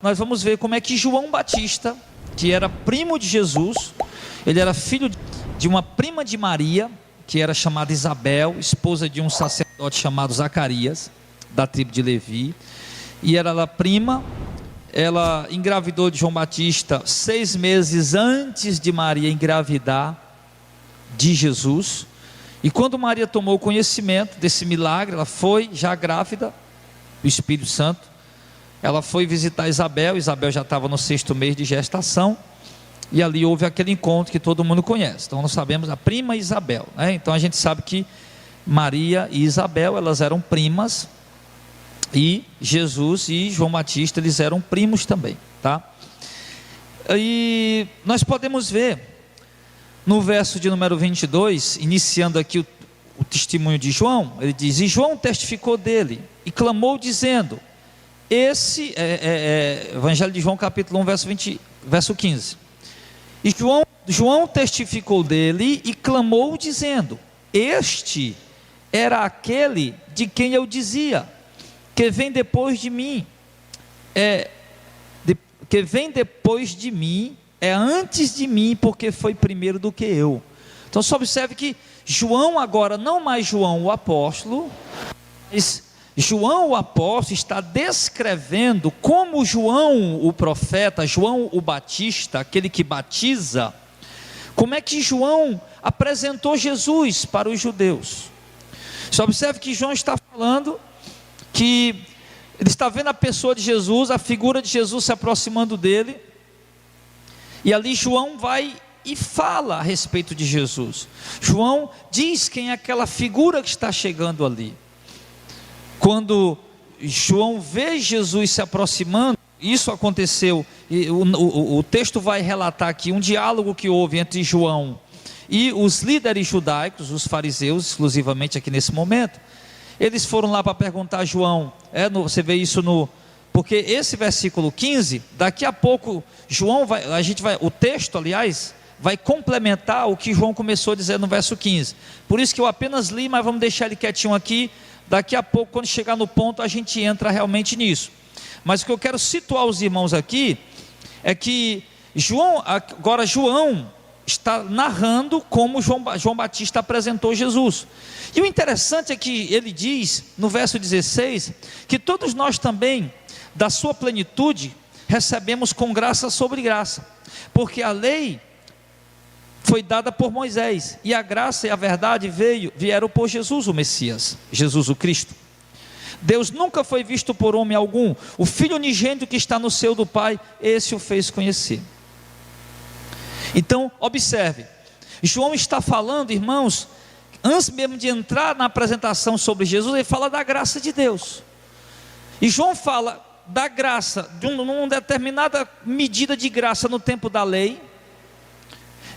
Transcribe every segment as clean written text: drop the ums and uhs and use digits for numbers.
nós vamos ver como é que João Batista, que era primo de Jesus, ele era filho de uma prima de Maria, que era chamada Isabel, esposa de um sacerdote chamado Zacarias, da tribo de Levi, e era ela prima. Ela engravidou de João Batista 6 meses antes de Maria engravidar de Jesus. E quando Maria tomou conhecimento desse milagre, ela foi já grávida do Espírito Santo. Ela foi visitar Isabel. Isabel já estava no 6º mês de gestação, e ali houve aquele encontro que todo mundo conhece. Então nós sabemos a prima Isabel, né? Então a gente sabe que Maria e Isabel, elas eram primas, e Jesus e João Batista, eles eram primos também, tá? E nós podemos ver no verso de número 22, iniciando aqui o testemunho de João. Ele diz: e João testificou dele e clamou dizendo, esse Evangelho de João capítulo 1 verso 15, e João testificou dele e clamou dizendo, este era aquele de quem eu dizia, que vem depois de mim, é antes de mim, porque foi primeiro do que eu. Então só observe que João agora, não mais João o apóstolo, mas João o apóstolo está descrevendo como João o profeta, João o Batista, aquele que batiza, como é que João apresentou Jesus para os judeus. Só observe que João está falando que ele está vendo a pessoa de Jesus, a figura de Jesus se aproximando dele, e ali João vai e fala a respeito de Jesus. João diz quem é aquela figura que está chegando ali. Quando João vê Jesus se aproximando, isso aconteceu, e o texto vai relatar aqui um diálogo que houve entre João e os líderes judaicos, os fariseus, exclusivamente aqui nesse momento. Eles foram lá para perguntar a João, você vê isso porque esse versículo 15, daqui a pouco João o texto aliás, vai complementar o que João começou a dizer no verso 15, por isso que eu apenas li, mas vamos deixar ele quietinho aqui, daqui a pouco quando chegar no ponto a gente entra realmente nisso. Mas o que eu quero situar os irmãos aqui, é que João está narrando como João Batista apresentou Jesus. E o interessante é que ele diz, no verso 16, que todos nós também, da sua plenitude, recebemos com graça sobre graça, porque a lei foi dada por Moisés, e a graça e a verdade vieram por Jesus o Messias, Jesus o Cristo. Deus nunca foi visto por homem algum, o Filho unigênito que está no seio do Pai, esse o fez conhecer. Então observe, João está falando, irmãos, antes mesmo de entrar na apresentação sobre Jesus, ele fala da graça de Deus. E João fala da graça, de uma determinada medida de graça no tempo da lei,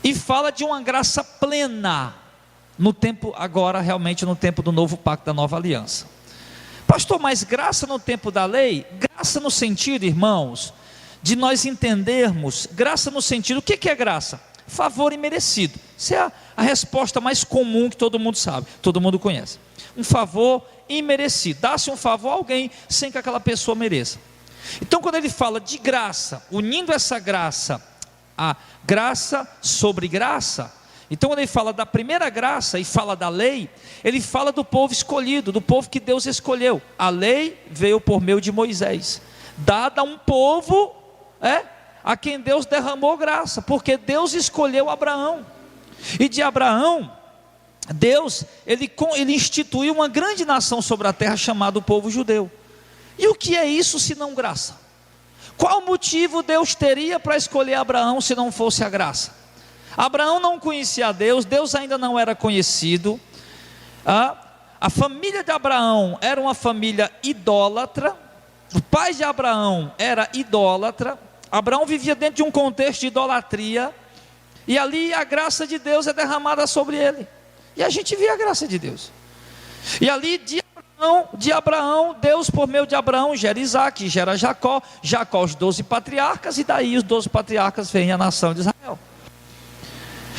e fala de uma graça plena no tempo agora, realmente no tempo do novo pacto, da nova aliança. Pastor, mas graça no tempo da lei? Graça no sentido, irmãos, de nós entendermos, graça no sentido, o que é graça? Favor imerecido. Essa é a resposta mais comum que todo mundo sabe, todo mundo conhece. Um favor imerecido, dá-se um favor a alguém sem que aquela pessoa mereça. Então quando ele fala de graça, unindo essa graça a graça sobre graça, então quando ele fala da primeira graça e fala da lei, ele fala do povo escolhido, do povo que Deus escolheu. A lei veio por meio de Moisés, dada a um povo a quem Deus derramou graça, porque Deus escolheu Abraão, e de Abraão, Deus, ele instituiu uma grande nação sobre a terra, chamada o povo judeu. E o que é isso se não graça? Qual motivo Deus teria para escolher Abraão se não fosse a graça? Abraão não conhecia a Deus, Deus ainda não era conhecido, a família de Abraão era uma família idólatra, o pai de Abraão era idólatra, Abraão vivia dentro de um contexto de idolatria, e ali a graça de Deus é derramada sobre ele, e a gente vê a graça de Deus, e ali de Abraão, Deus por meio de Abraão gera Isaac, gera Jacó, os 12 patriarcas, e daí os 12 patriarcas vêm a nação de Israel.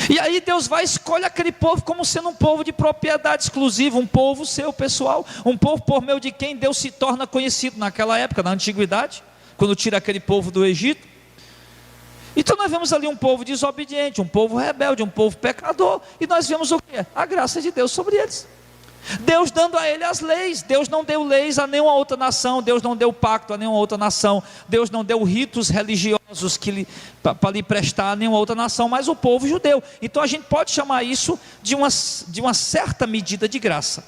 E aí Deus vai e escolhe aquele povo como sendo um povo de propriedade exclusiva, um povo seu pessoal, um povo por meio de quem Deus se torna conhecido naquela época, na antiguidade. quando tira aquele povo do Egito. Então nós vemos ali um povo desobediente, um povo rebelde, um povo pecador, e nós vemos o quê? A graça de Deus sobre eles. Deus dando a ele as leis. Deus não deu leis a nenhuma outra nação, Deus não deu pacto a nenhuma outra nação, Deus não deu ritos religiosos para lhe prestar a nenhuma outra nação, mas o povo judeu. Então a gente pode chamar isso de uma certa medida de graça.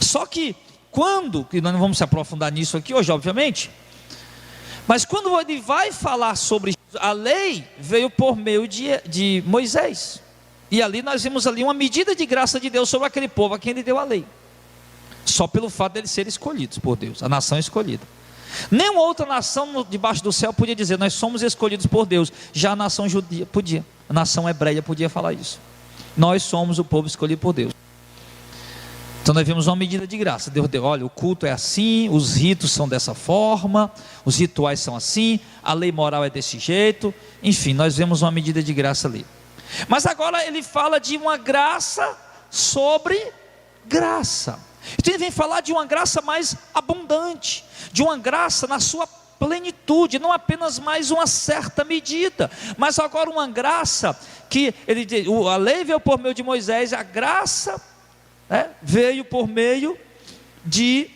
Só que e nós não vamos se aprofundar nisso aqui hoje, obviamente, mas quando ele vai falar sobre a lei, veio por meio de Moisés. E ali nós vimos ali uma medida de graça de Deus sobre aquele povo a quem ele deu a lei. Só pelo fato de eles serem escolhidos por Deus, a nação escolhida. Nenhuma outra nação debaixo do céu podia dizer, nós somos escolhidos por Deus. Já a nação judia podia, a nação hebreia podia falar isso. Nós somos o povo escolhido por Deus. Então nós vimos uma medida de graça. Deus deu, olha, o culto é assim, os ritos são dessa forma, os rituais são assim, a lei moral é desse jeito. Enfim, nós vemos uma medida de graça ali. Mas agora ele fala de uma graça sobre graça. Então ele vem falar de uma graça mais abundante, de uma graça na sua plenitude, não apenas mais uma certa medida, mas agora uma graça que a lei veio por meio de Moisés, a graça veio por meio de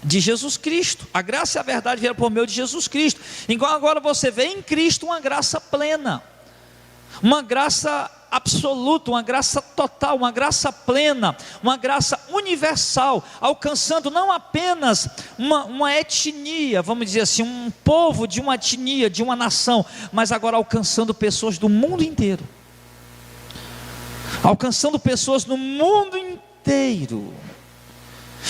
Jesus Cristo. A graça e a verdade vieram por meio de Jesus Cristo. Igual agora você vê em Cristo uma graça plena, uma graça absoluta, uma graça total, uma graça plena, uma graça universal, alcançando não apenas uma etnia, vamos dizer assim, um povo de uma etnia, de uma nação, mas agora alcançando pessoas do mundo inteiro. Alcançando pessoas no mundo inteiro.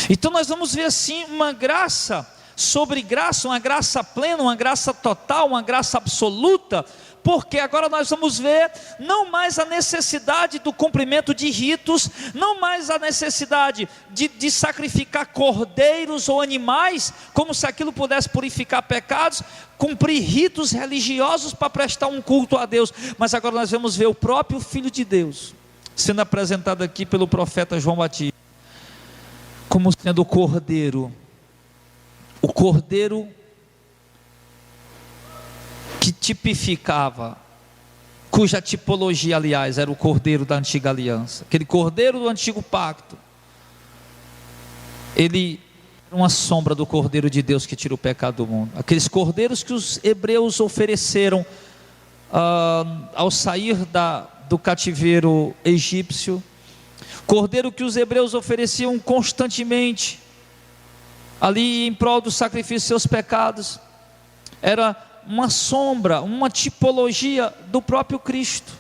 Então nós vamos ver assim uma graça sobre graça, uma graça plena, uma graça total, uma graça absoluta, porque agora nós vamos ver não mais a necessidade do cumprimento de ritos, não mais a necessidade de sacrificar cordeiros ou animais, como se aquilo pudesse purificar pecados, cumprir ritos religiosos para prestar um culto a Deus, mas agora nós vamos ver o próprio Filho de Deus sendo apresentado aqui pelo profeta João Batista, como sendo o cordeiro que tipificava, cuja tipologia, aliás, era o cordeiro da antiga aliança, aquele cordeiro do antigo pacto. Ele era uma sombra do cordeiro de Deus que tira o pecado do mundo. Aqueles cordeiros que os hebreus ofereceram ao sair do cativeiro egípcio, cordeiro que os hebreus ofereciam constantemente ali em prol do sacrifício de seus pecados, era uma sombra, uma tipologia do próprio Cristo.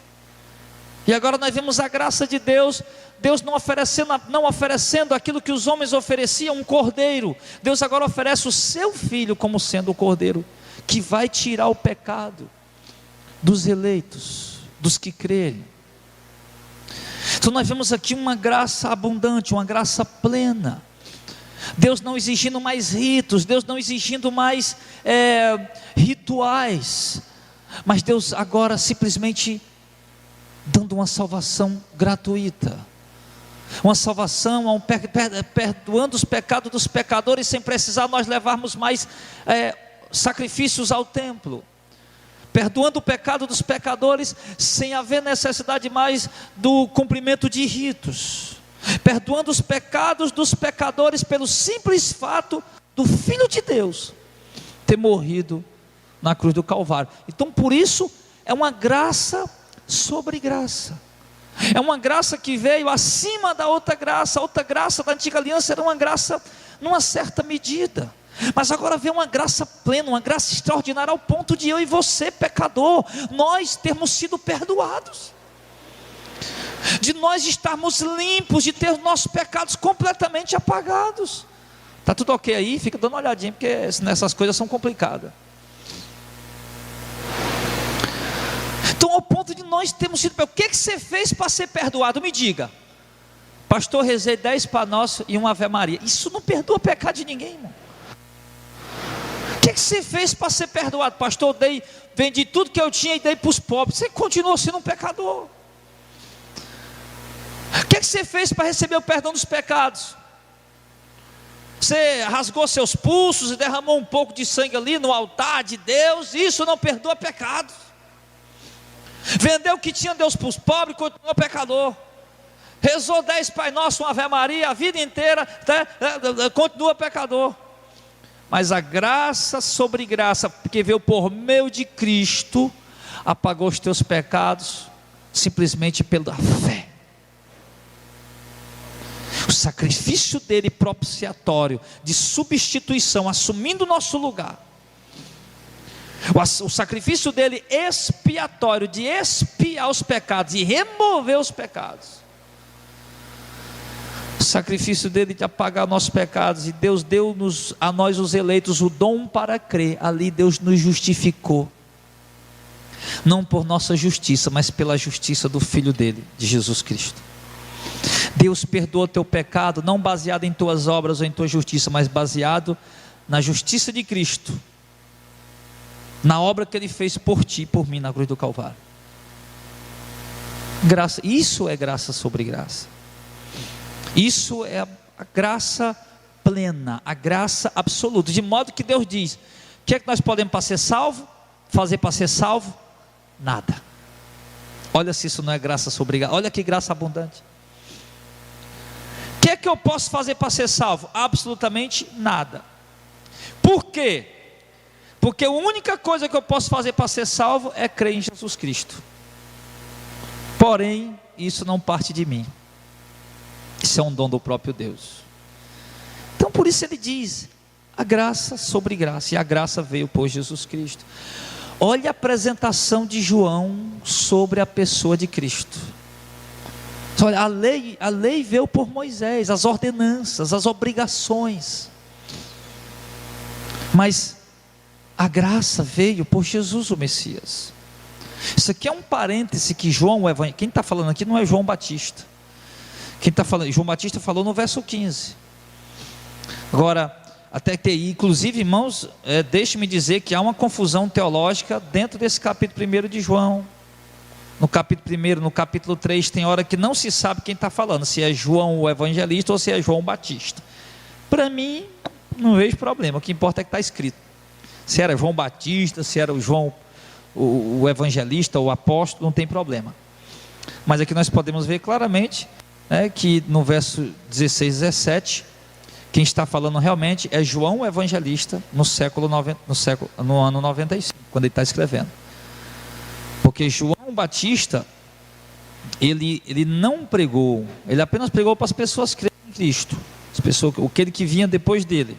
E agora nós vemos a graça de Deus, Deus não oferecendo aquilo que os homens ofereciam, um cordeiro. Deus agora oferece o seu Filho como sendo o cordeiro que vai tirar o pecado dos eleitos, dos que crerem. Então nós vemos aqui uma graça abundante, uma graça plena. Deus não exigindo mais ritos, Deus não exigindo mais rituais, mas Deus agora simplesmente dando uma salvação gratuita, uma salvação, perdoando os pecados dos pecadores, sem precisar nós levarmos mais sacrifícios ao templo, perdoando o pecado dos pecadores, sem haver necessidade mais do cumprimento de ritos, perdoando os pecados dos pecadores pelo simples fato do Filho de Deus ter morrido na cruz do Calvário. Então por isso é uma graça sobre graça, é uma graça que veio acima da outra graça. A outra graça da antiga aliança era uma graça numa certa medida, mas agora vem uma graça plena, uma graça extraordinária, ao ponto de eu e você, pecador, nós termos sido perdoados, de nós estarmos limpos, de ter os nossos pecados completamente apagados. Está tudo ok aí? Fica dando uma olhadinha, porque essas coisas são complicadas. Então ao ponto de nós termos sido perdoados. O que você fez para ser perdoado? Me diga. Pastor, rezei 10 Pai Nosso e uma Ave Maria. Isso não perdoa pecado de ninguém, irmão. O que você fez para ser perdoado? Pastor, vendi tudo que eu tinha e dei para os pobres. Você continuou sendo um pecador. O que você fez para receber o perdão dos pecados? você rasgou seus pulsos e derramou um pouco de sangue ali no altar de Deus, isso não perdoa pecados. Vendeu o que tinha, Deus para os pobres, continuou pecador. Rezou 10 Pai Nosso, uma Ave Maria, a vida inteira, continua pecador. Mas a graça sobre graça, que veio por meio de Cristo, apagou os teus pecados, simplesmente pela fé. O sacrifício dele propiciatório, de substituição, assumindo o nosso lugar. O sacrifício dele expiatório, de expiar os pecados e remover os pecados. O sacrifício dele de apagar nossos pecados, e Deus deu a nós os eleitos o dom para crer. Ali Deus nos justificou, não por nossa justiça, mas pela justiça do Filho dele, de Jesus Cristo. Deus perdoa teu pecado, não baseado em tuas obras ou em tua justiça, mas baseado na justiça de Cristo, na obra que Ele fez por ti e por mim na cruz do Calvário. Graça, isso é graça sobre graça. Isso é a graça plena, a graça absoluta, de modo que Deus diz: o que é que nós podemos para ser salvo? Fazer para ser salvo? Nada. Olha se isso não é graça sobre graça, olha que graça abundante. O que é que eu posso fazer para ser salvo? Absolutamente nada. Por quê? Porque a única coisa que eu posso fazer para ser salvo é crer em Jesus Cristo. Porém, isso não parte de mim. Isso é um dom do próprio Deus. Então por isso ele diz: a graça sobre graça. E a graça veio por Jesus Cristo. Olha a apresentação de João sobre a pessoa de Cristo. Olha, a lei veio por Moisés, as ordenanças, as obrigações. Mas a graça veio por Jesus o Messias. Isso aqui é um parêntese que João, quem está falando aqui não é João Batista. Quem está falando, João Batista falou no verso 15. Agora, até que, inclusive, irmãos, deixe-me dizer que há uma confusão teológica dentro desse capítulo 1 de João. No capítulo 1, no capítulo 3, tem hora que não se sabe quem está falando, se é João o evangelista ou se é João Batista. Para mim, não vejo problema, o que importa é que está escrito. Se era João Batista, se era o João o evangelista, o apóstolo, não tem problema. Mas aqui nós podemos ver claramente, que no verso 16 e 17, quem está falando realmente é João o evangelista no ano 95, quando ele está escrevendo. Porque João Batista, ele não pregou, ele apenas pregou para as pessoas crerem em Cristo, aquele que vinha depois dele,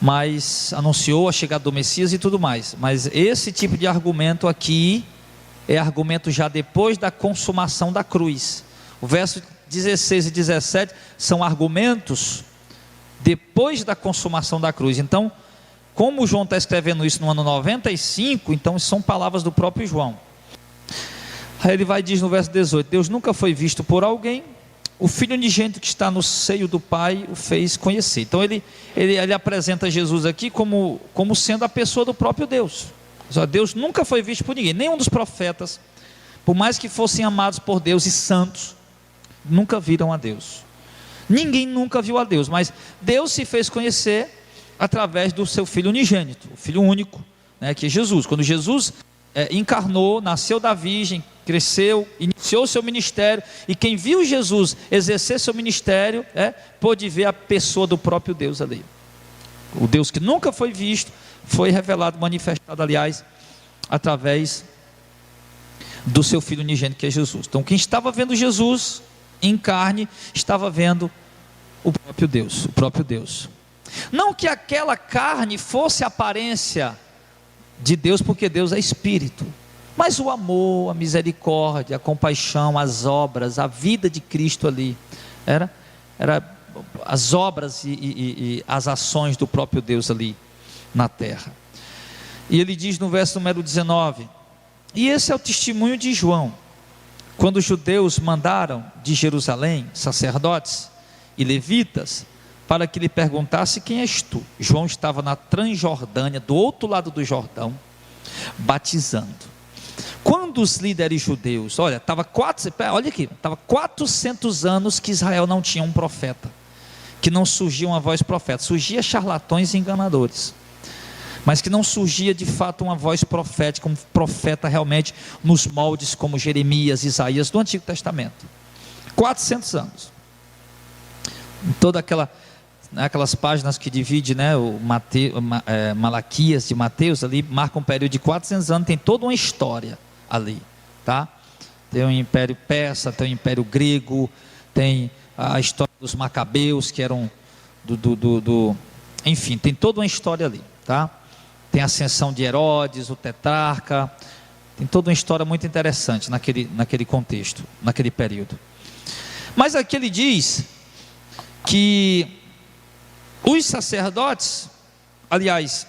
mas anunciou a chegada do Messias e tudo mais. Mas esse tipo de argumento aqui é argumento já depois da consumação da cruz. O verso 16 e 17 são argumentos depois da consumação da cruz. Então, como João está escrevendo isso no ano 95, então são palavras do próprio João. Aí ele vai e diz no verso 18: Deus nunca foi visto por alguém, o Filho unigênito que está no seio do Pai o fez conhecer. Então ele apresenta Jesus aqui como sendo a pessoa do próprio Deus. Deus nunca foi visto por ninguém, nenhum dos profetas, por mais que fossem amados por Deus e santos, nunca viram a Deus. Ninguém nunca viu a Deus, mas Deus se fez conhecer através do seu Filho unigênito, o Filho único, que é Jesus. Quando Jesus encarnou, nasceu da virgem, cresceu, iniciou seu ministério, e quem viu Jesus exercer seu ministério, pôde ver a pessoa do próprio Deus ali. O Deus que nunca foi visto, foi revelado, manifestado, aliás, através do seu Filho unigênito, que é Jesus. Então quem estava vendo Jesus em carne, estava vendo o próprio Deus. Não que aquela carne fosse a aparência de Deus, porque Deus é Espírito, mas o amor, a misericórdia, a compaixão, as obras, a vida de Cristo ali, era as obras e as ações do próprio Deus ali na terra. E ele diz no verso número 19: e esse é o testemunho de João, quando os judeus mandaram de Jerusalém sacerdotes e levitas para que lhe perguntasse: quem és tu? João estava na Transjordânia, do outro lado do Jordão, batizando. Quando os líderes judeus, estava 400 anos que Israel não tinha um profeta, que não surgia uma voz profeta, surgia charlatões e enganadores, mas que não surgia de fato uma voz profética, um profeta realmente nos moldes como Jeremias, Isaías do Antigo Testamento. 400 anos. Toda aquelas páginas que divide, né, Malaquias de Mateus, ali marca um período de 400 anos, tem toda uma história ali, tá? Tem o Império Persa, tem o Império Grego, tem a história dos Macabeus, que eram enfim, tem toda uma história ali, tá? Tem a ascensão de Herodes, o tetrarca, tem toda uma história muito interessante naquele contexto, naquele período. Mas aqui ele diz que os sacerdotes, aliás,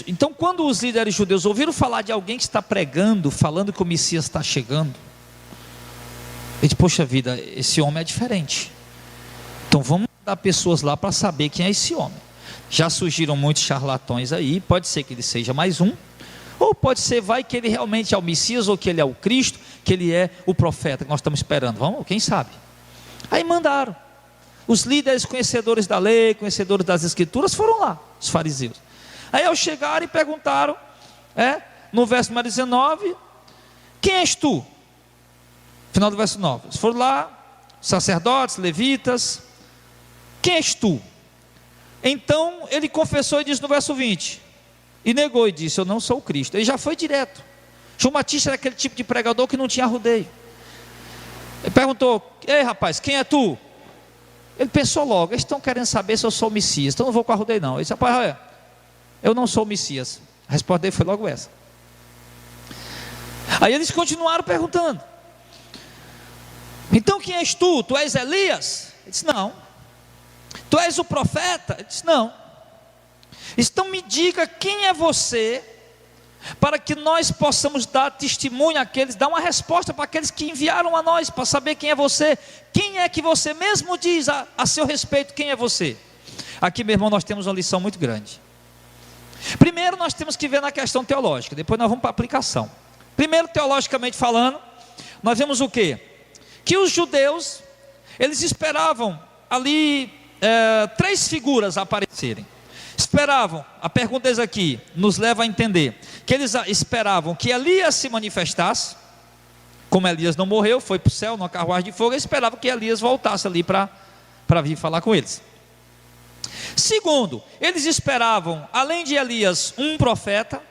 então quando os líderes judeus ouviram falar de alguém que está pregando, falando que o Messias está chegando, eles, poxa vida, esse homem é diferente, então vamos dar pessoas lá para saber quem é esse homem. Já surgiram muitos charlatões aí, pode ser que ele seja mais um, ou pode ser, vai que ele realmente é o Messias, ou que ele é o Cristo, que ele é o profeta que nós estamos esperando, vamos, quem sabe? Aí mandaram, os líderes conhecedores da lei, conhecedores das escrituras foram lá, os fariseus. Aí ao chegarem perguntaram, no verso 19, quem és tu? Final do verso 9, eles foram lá, sacerdotes, levitas, quem és tu? Então ele confessou e disse no verso 20, e negou e disse, eu não sou o Cristo. Ele já foi direto. João Batista era aquele tipo de pregador que não tinha rodeio. Ele perguntou, ei rapaz, quem é tu? Ele pensou logo, eles estão querendo saber se eu sou o Messias, então não vou com a rodeio não. Ele disse, rapaz, olha, eu não sou o Messias. A resposta dele foi logo essa. Aí eles continuaram perguntando, então quem és tu? Tu és Elias? Ele disse, não. Tu és o profeta? Ele disse, não. Então me diga quem é você, para que nós possamos dar testemunho àqueles, dar uma resposta para aqueles que enviaram a nós, para saber quem é você. Quem é que você mesmo diz a seu respeito, quem é você? Aqui, meu irmão, nós temos uma lição muito grande. Primeiro nós temos que ver na questão teológica, depois nós vamos para a aplicação. Primeiro, teologicamente falando, nós vemos o quê? Que os judeus, eles esperavam ali 3 figuras aparecerem. Esperavam, a pergunta deles aqui nos leva a entender que eles esperavam que Elias se manifestasse. Como Elias não morreu, foi para o céu numa carruagem de fogo, eles esperavam que Elias voltasse ali para vir falar com eles. Segundo, eles esperavam, além de Elias, um profeta,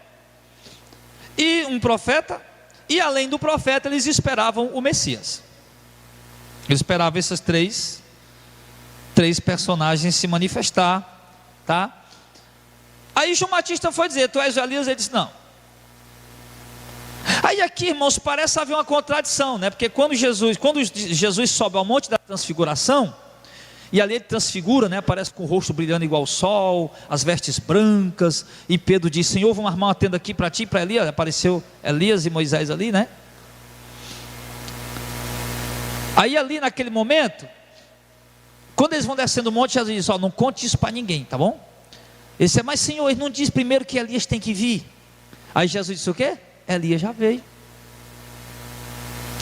e além do profeta, eles esperavam o Messias. Eles esperavam esses três personagens se manifestar, tá? Aí João Batista foi dizer, tu és o Elias? Ele disse, não. Aí aqui, irmãos, parece haver uma contradição, né? Porque quando Jesus sobe ao monte da transfiguração, e ali ele transfigura, né? Aparece com o rosto brilhando igual ao sol, as vestes brancas, e Pedro diz, Senhor, vamos armar uma tenda aqui para ti e para Elias. Apareceu Elias e Moisés ali, né? Aí ali naquele momento, quando eles vão descendo o monte, Jesus diz, não conte isso para ninguém, tá bom? Ele disse, mas Senhor, ele não diz primeiro que Elias tem que vir? Aí Jesus disse o quê? Elias já veio.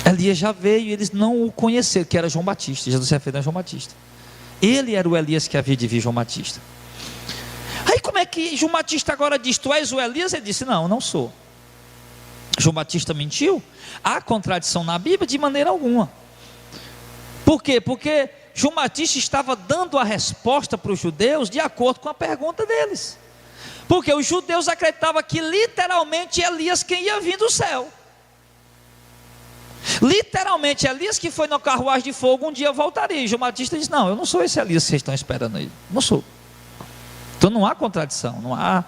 Elias já veio e eles não o conheceram, que era João Batista. Jesus se referiu a João Batista. Ele era o Elias que havia de vir, João Batista. Aí como é que João Batista agora diz, tu és o Elias? Ele disse, não, eu não sou. João Batista mentiu? Há contradição na Bíblia? De maneira alguma. Por quê? Porque João Batista estava dando a resposta para os judeus de acordo com a pergunta deles. Porque os judeus acreditavam que literalmente Elias quem ia vir do céu. Literalmente Elias que foi na carruagem de fogo um dia voltaria. E João Batista disse, não, eu não sou esse Elias que vocês estão esperando aí. Não sou. Então não há contradição, não há...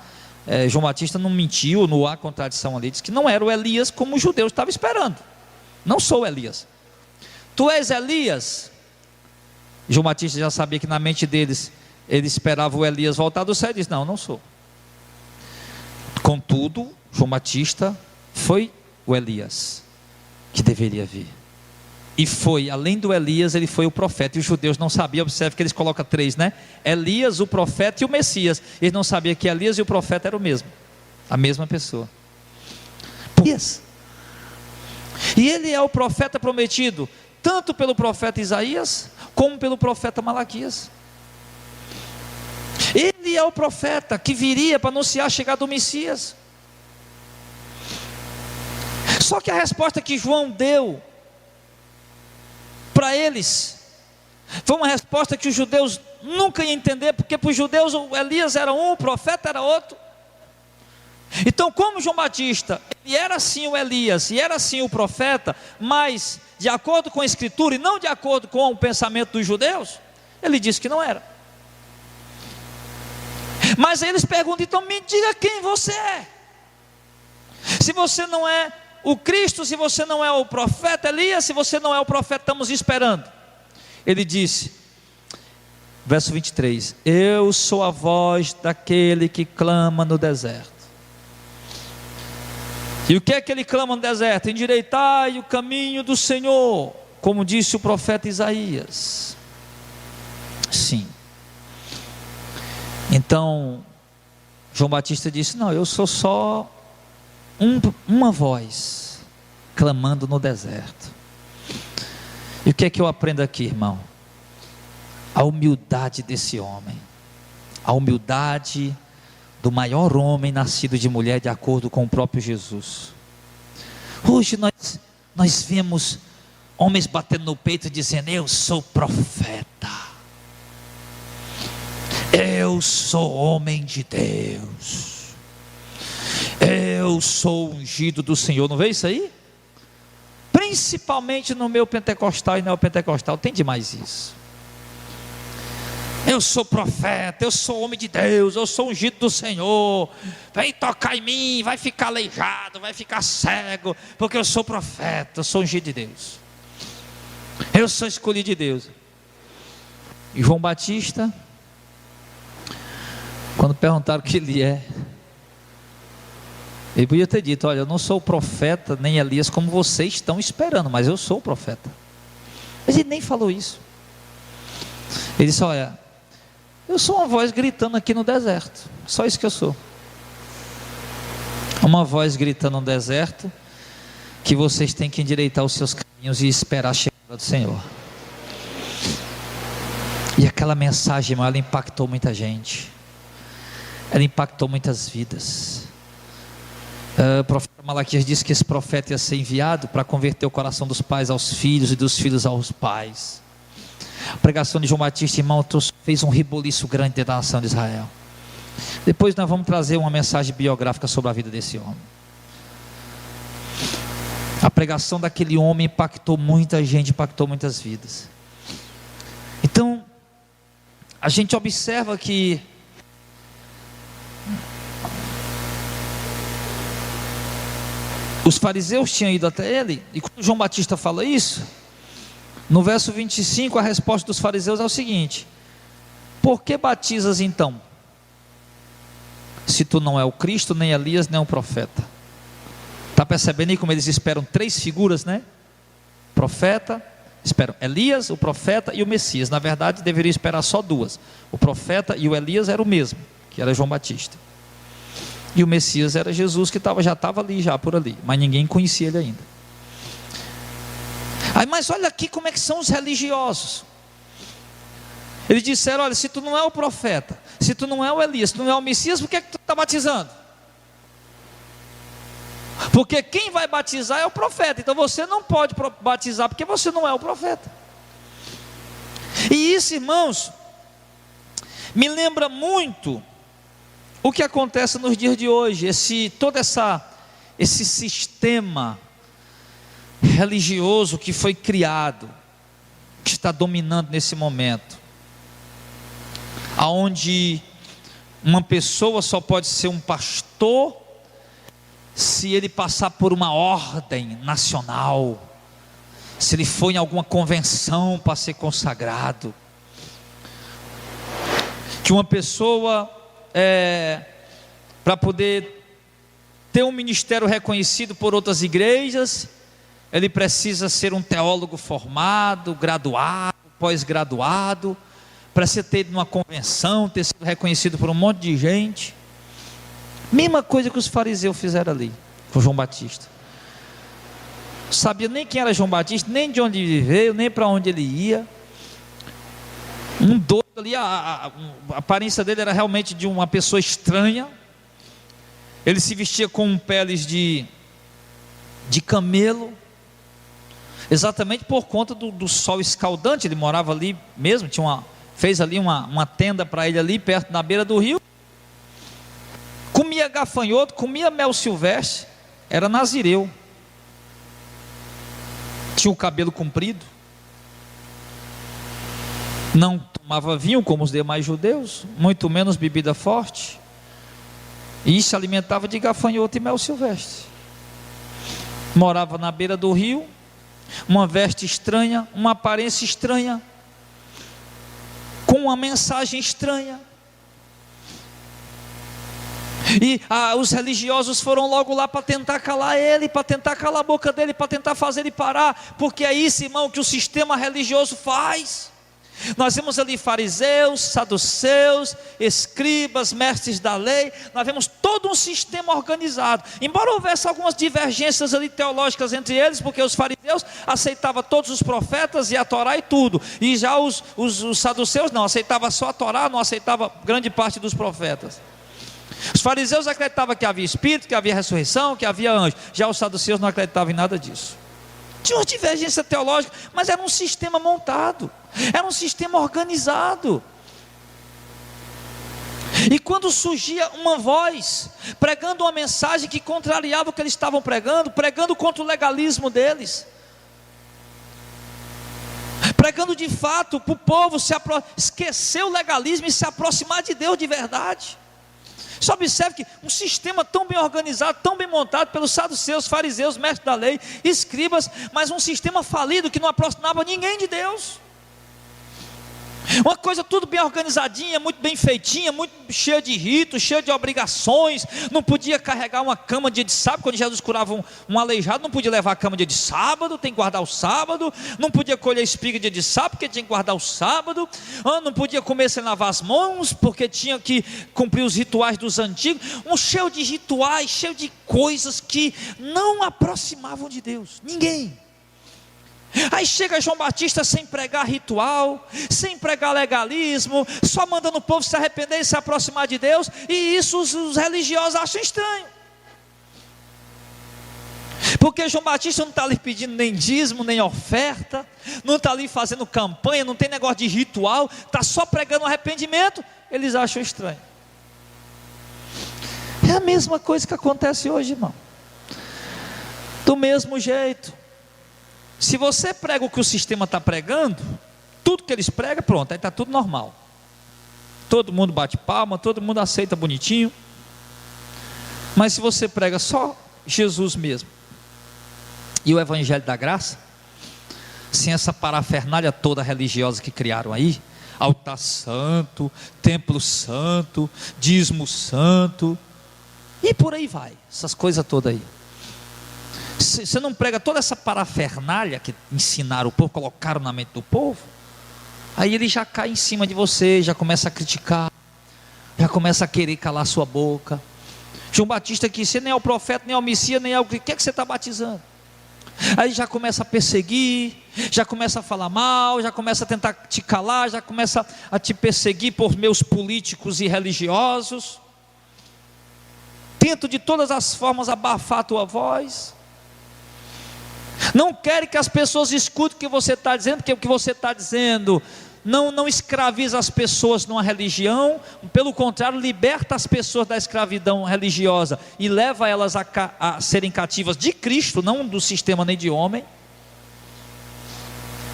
João Batista não mentiu, não há contradição ali. Diz que não era o Elias como os judeus estavam esperando. Não sou Elias. Tu és Elias? João Batista já sabia que na mente deles, ele esperava o Elias voltar do céu e disse, não, não sou. Contudo, João Batista foi o Elias que deveria vir. E foi, além do Elias, ele foi o profeta. E os judeus não sabiam, observe que eles colocam 3, né? Elias, o profeta e o Messias. Eles não sabiam que Elias e o profeta eram o mesmo. A mesma pessoa. E ele é o profeta prometido, tanto pelo profeta Isaías, como pelo profeta Malaquias. ele é o profeta que viria para anunciar a chegada do Messias. Só que a resposta que João deu para eles foi uma resposta que os judeus nunca iam entender, porque para os judeus o Elias era um, o profeta era outro. Então, como João Batista, ele era sim o Elias e era sim o profeta, mas de acordo com a Escritura e não de acordo com o pensamento dos judeus, ele disse que não era. Mas aí eles perguntam: então me diga quem você é. Se você não é o Cristo, se você não é o profeta Elias, se você não é o profeta, estamos esperando. Ele disse, verso 23: eu sou a voz daquele que clama no deserto. E o que é que ele clama no deserto? Endireitai o caminho do Senhor, como disse o profeta Isaías. Sim. Então João Batista disse: não, eu sou só uma voz clamando no deserto. E o que é que eu aprendo aqui, irmão? A humildade desse homem, a humildade do maior homem nascido de mulher, de acordo com o próprio Jesus. Hoje nós vemos homens batendo no peito dizendo: eu sou profeta, eu sou homem de Deus, eu sou ungido do Senhor. Não vê isso aí? Principalmente no meio pentecostal e neopentecostal, tem demais isso. Eu sou profeta, eu sou homem de Deus, eu sou ungido do Senhor, vem tocar em mim, vai ficar aleijado, vai ficar cego, porque eu sou profeta, eu sou ungido de Deus, eu sou escolhido de Deus. E João Batista, quando perguntaram o que ele é, ele podia ter dito: olha, eu não sou o profeta nem Elias como vocês estão esperando, mas eu sou o profeta. Mas ele nem falou isso. Ele disse: olha, eu sou uma voz gritando aqui no deserto, só isso que eu sou. Uma voz gritando no deserto, que vocês têm que endireitar os seus caminhos e esperar a chegada do Senhor. E aquela mensagem, irmão, ela impactou muita gente, ela impactou muitas vidas. O profeta Malaquias disse que esse profeta ia ser enviado para converter o coração dos pais aos filhos e dos filhos aos pais. A pregação de João Batista, irmão, fez um reboliço grande dentro da nação de Israel. Depois nós vamos trazer uma mensagem biográfica sobre a vida desse homem. A pregação daquele homem impactou muita gente, impactou muitas vidas. Então, a gente observa que os fariseus tinham ido até ele, e quando João Batista fala isso, no verso 25, a resposta dos fariseus é o seguinte: por que batizas então, se tu não é o Cristo, nem Elias, nem o profeta? Está percebendo aí como eles esperam três figuras, né? Profeta, esperam Elias, o profeta e o Messias. Na verdade deveriam esperar só duas: o profeta e o Elias era o mesmo, que era João Batista, e o Messias era Jesus, que já estava ali, já por ali, mas ninguém conhecia ele ainda. Aí, mas olha aqui como é que são os religiosos. Eles disseram: olha, se tu não é o profeta, se tu não é o Elias, se tu não é o Messias, por que é que tu está batizando? Porque quem vai batizar é o profeta, então você não pode batizar porque você não é o profeta. E isso, irmãos, me lembra muito o que acontece nos dias de hoje, esse sistema religioso que foi criado, que está dominando nesse momento, aonde uma pessoa só pode ser um pastor se ele passar por uma ordem nacional, se ele for em alguma convenção para ser consagrado, que uma pessoa para poder ter um ministério reconhecido por outras igrejas, ele precisa ser um teólogo formado, graduado, pós-graduado, precisa ter ido numa convenção, ter sido reconhecido por um monte de gente. Mesma coisa que os fariseus fizeram ali com João Batista. Não sabia nem quem era João Batista, nem de onde ele veio, nem para onde ele ia. Um doido ali, a aparência dele era realmente de uma pessoa estranha. Ele se vestia com peles de camelo, exatamente por conta do sol escaldante. Ele morava ali mesmo, fez ali uma tenda para ele ali, perto, na beira do rio. Comia gafanhoto, comia mel silvestre, era nazireu. Tinha o cabelo comprido, não tomava vinho como os demais judeus, muito menos bebida forte, e se alimentava de gafanhoto e mel silvestre. Morava na beira do rio, uma veste estranha, uma aparência estranha, com uma mensagem estranha. E os religiosos foram logo lá para tentar calar ele, para tentar calar a boca dele, para tentar fazer ele parar, porque é isso, irmão, que o sistema religioso faz. Nós vemos ali fariseus, saduceus, escribas, mestres da lei. Nós vemos todo um sistema organizado, embora houvesse algumas divergências ali teológicas entre eles, porque os fariseus aceitavam todos os profetas e a Torá e tudo, e já os saduceus não, aceitavam só a Torá, não aceitavam grande parte dos profetas. Os fariseus acreditavam que havia espírito, que havia ressurreição, que havia anjo. Já os saduceus não acreditavam em nada disso. Tinha uma divergência teológica, mas era um sistema montado, era um sistema organizado. E quando surgia uma voz pregando uma mensagem que contrariava o que eles estavam pregando contra o legalismo deles, pregando de fato para o povo esquecer o legalismo e se aproximar de Deus de verdade. Só observe que um sistema tão bem organizado, tão bem montado pelos saduceus, fariseus, mestres da lei, escribas, mas um sistema falido que não aproximava ninguém de Deus. Uma coisa tudo bem organizadinha, muito bem feitinha, muito cheia de ritos, cheia de obrigações. Não podia carregar uma cama dia de sábado. Quando Jesus curava um aleijado, não podia levar a cama dia de sábado, tem que guardar o sábado. Não podia colher espiga dia de sábado, porque tinha que guardar o sábado. Não podia comer sem lavar as mãos, porque tinha que cumprir os rituais dos antigos. Cheio de rituais, cheio de coisas que não aproximavam de Deus, ninguém. Aí chega João Batista sem pregar ritual, sem pregar legalismo, só mandando o povo se arrepender e se aproximar de Deus. E isso os religiosos acham estranho, porque João Batista não está ali pedindo nem dízimo, nem oferta, não está ali fazendo campanha, não tem negócio de ritual, está só pregando arrependimento. Eles acham estranho. É a mesma coisa que acontece hoje, irmão. Do mesmo jeito, se você prega o que o sistema está pregando, tudo que eles pregam, pronto, aí está tudo normal. Todo mundo bate palma, todo mundo aceita bonitinho. Mas se você prega só Jesus mesmo e o Evangelho da Graça, sem essa parafernália toda religiosa que criaram aí, altar santo, templo santo, dízimo santo, e por aí vai, essas coisas todas aí. Você não prega toda essa parafernália que ensinaram o povo, colocaram na mente do povo, aí ele já cai em cima de você, já começa a criticar, já começa a querer calar sua boca. João Batista aqui, você nem é o profeta, nem é o Messias, nem é o que é que você está batizando? Aí já começa a perseguir, já começa a falar mal, já começa a tentar te calar, já começa a te perseguir por meus políticos e religiosos. Tento de todas as formas abafar a tua voz. Não querem que as pessoas escutem o que você está dizendo, porque o que você está dizendo não escraviza as pessoas numa religião, pelo contrário, liberta as pessoas da escravidão religiosa e leva elas a serem cativas de Cristo, não do sistema nem de homem.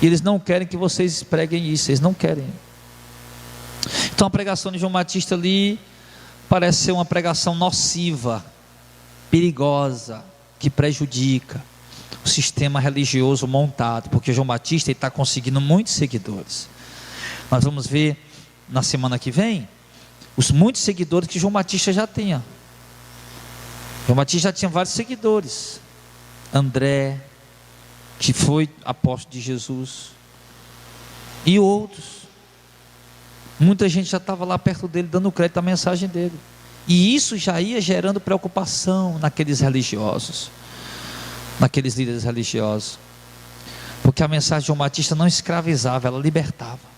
E eles não querem que vocês preguem isso, eles não querem. Então a pregação de João Batista ali parece ser uma pregação nociva, perigosa, que prejudica o sistema religioso montado, porque João Batista está conseguindo muitos seguidores. Nós vamos ver na semana que vem os muitos seguidores que João Batista já tinha. João Batista já tinha vários seguidores. André, que foi apóstolo de Jesus, e outros. Muita gente já estava lá perto dele, dando crédito à mensagem dele, e isso já ia gerando preocupação naqueles religiosos, naqueles líderes religiosos, porque a mensagem de João Batista não escravizava, ela libertava.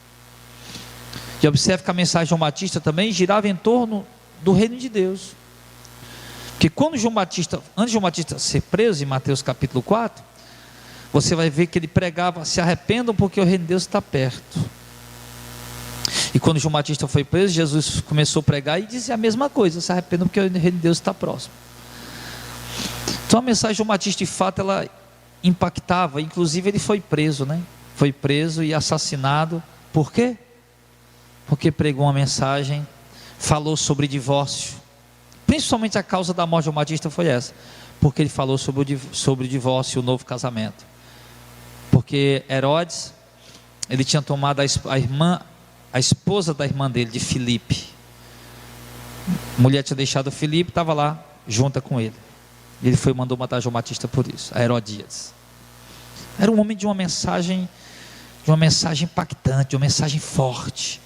E observe que a mensagem de João Batista também girava em torno do reino de Deus. Porque quando João Batista, antes de João Batista ser preso, em Mateus capítulo 4, você vai ver que ele pregava: se arrependam porque o reino de Deus está perto. E quando João Batista foi preso, Jesus começou a pregar e dizia a mesma coisa: se arrependam porque o reino de Deus está próximo. Então a mensagem de João Batista, de fato, ela impactava. Inclusive ele foi preso, né? Foi preso e assassinado. Por quê? Porque pregou uma mensagem, falou sobre divórcio. Principalmente a causa da morte de João Batista foi essa, porque ele falou sobre o divórcio e o novo casamento. Porque Herodes, ele tinha tomado a esposa da irmã dele, de Filipe. A mulher tinha deixado Filipe, estava lá junta com ele. Ele foi e mandou matar João Batista por isso, a Herodíades. Era um homem de uma mensagem impactante, de uma mensagem forte.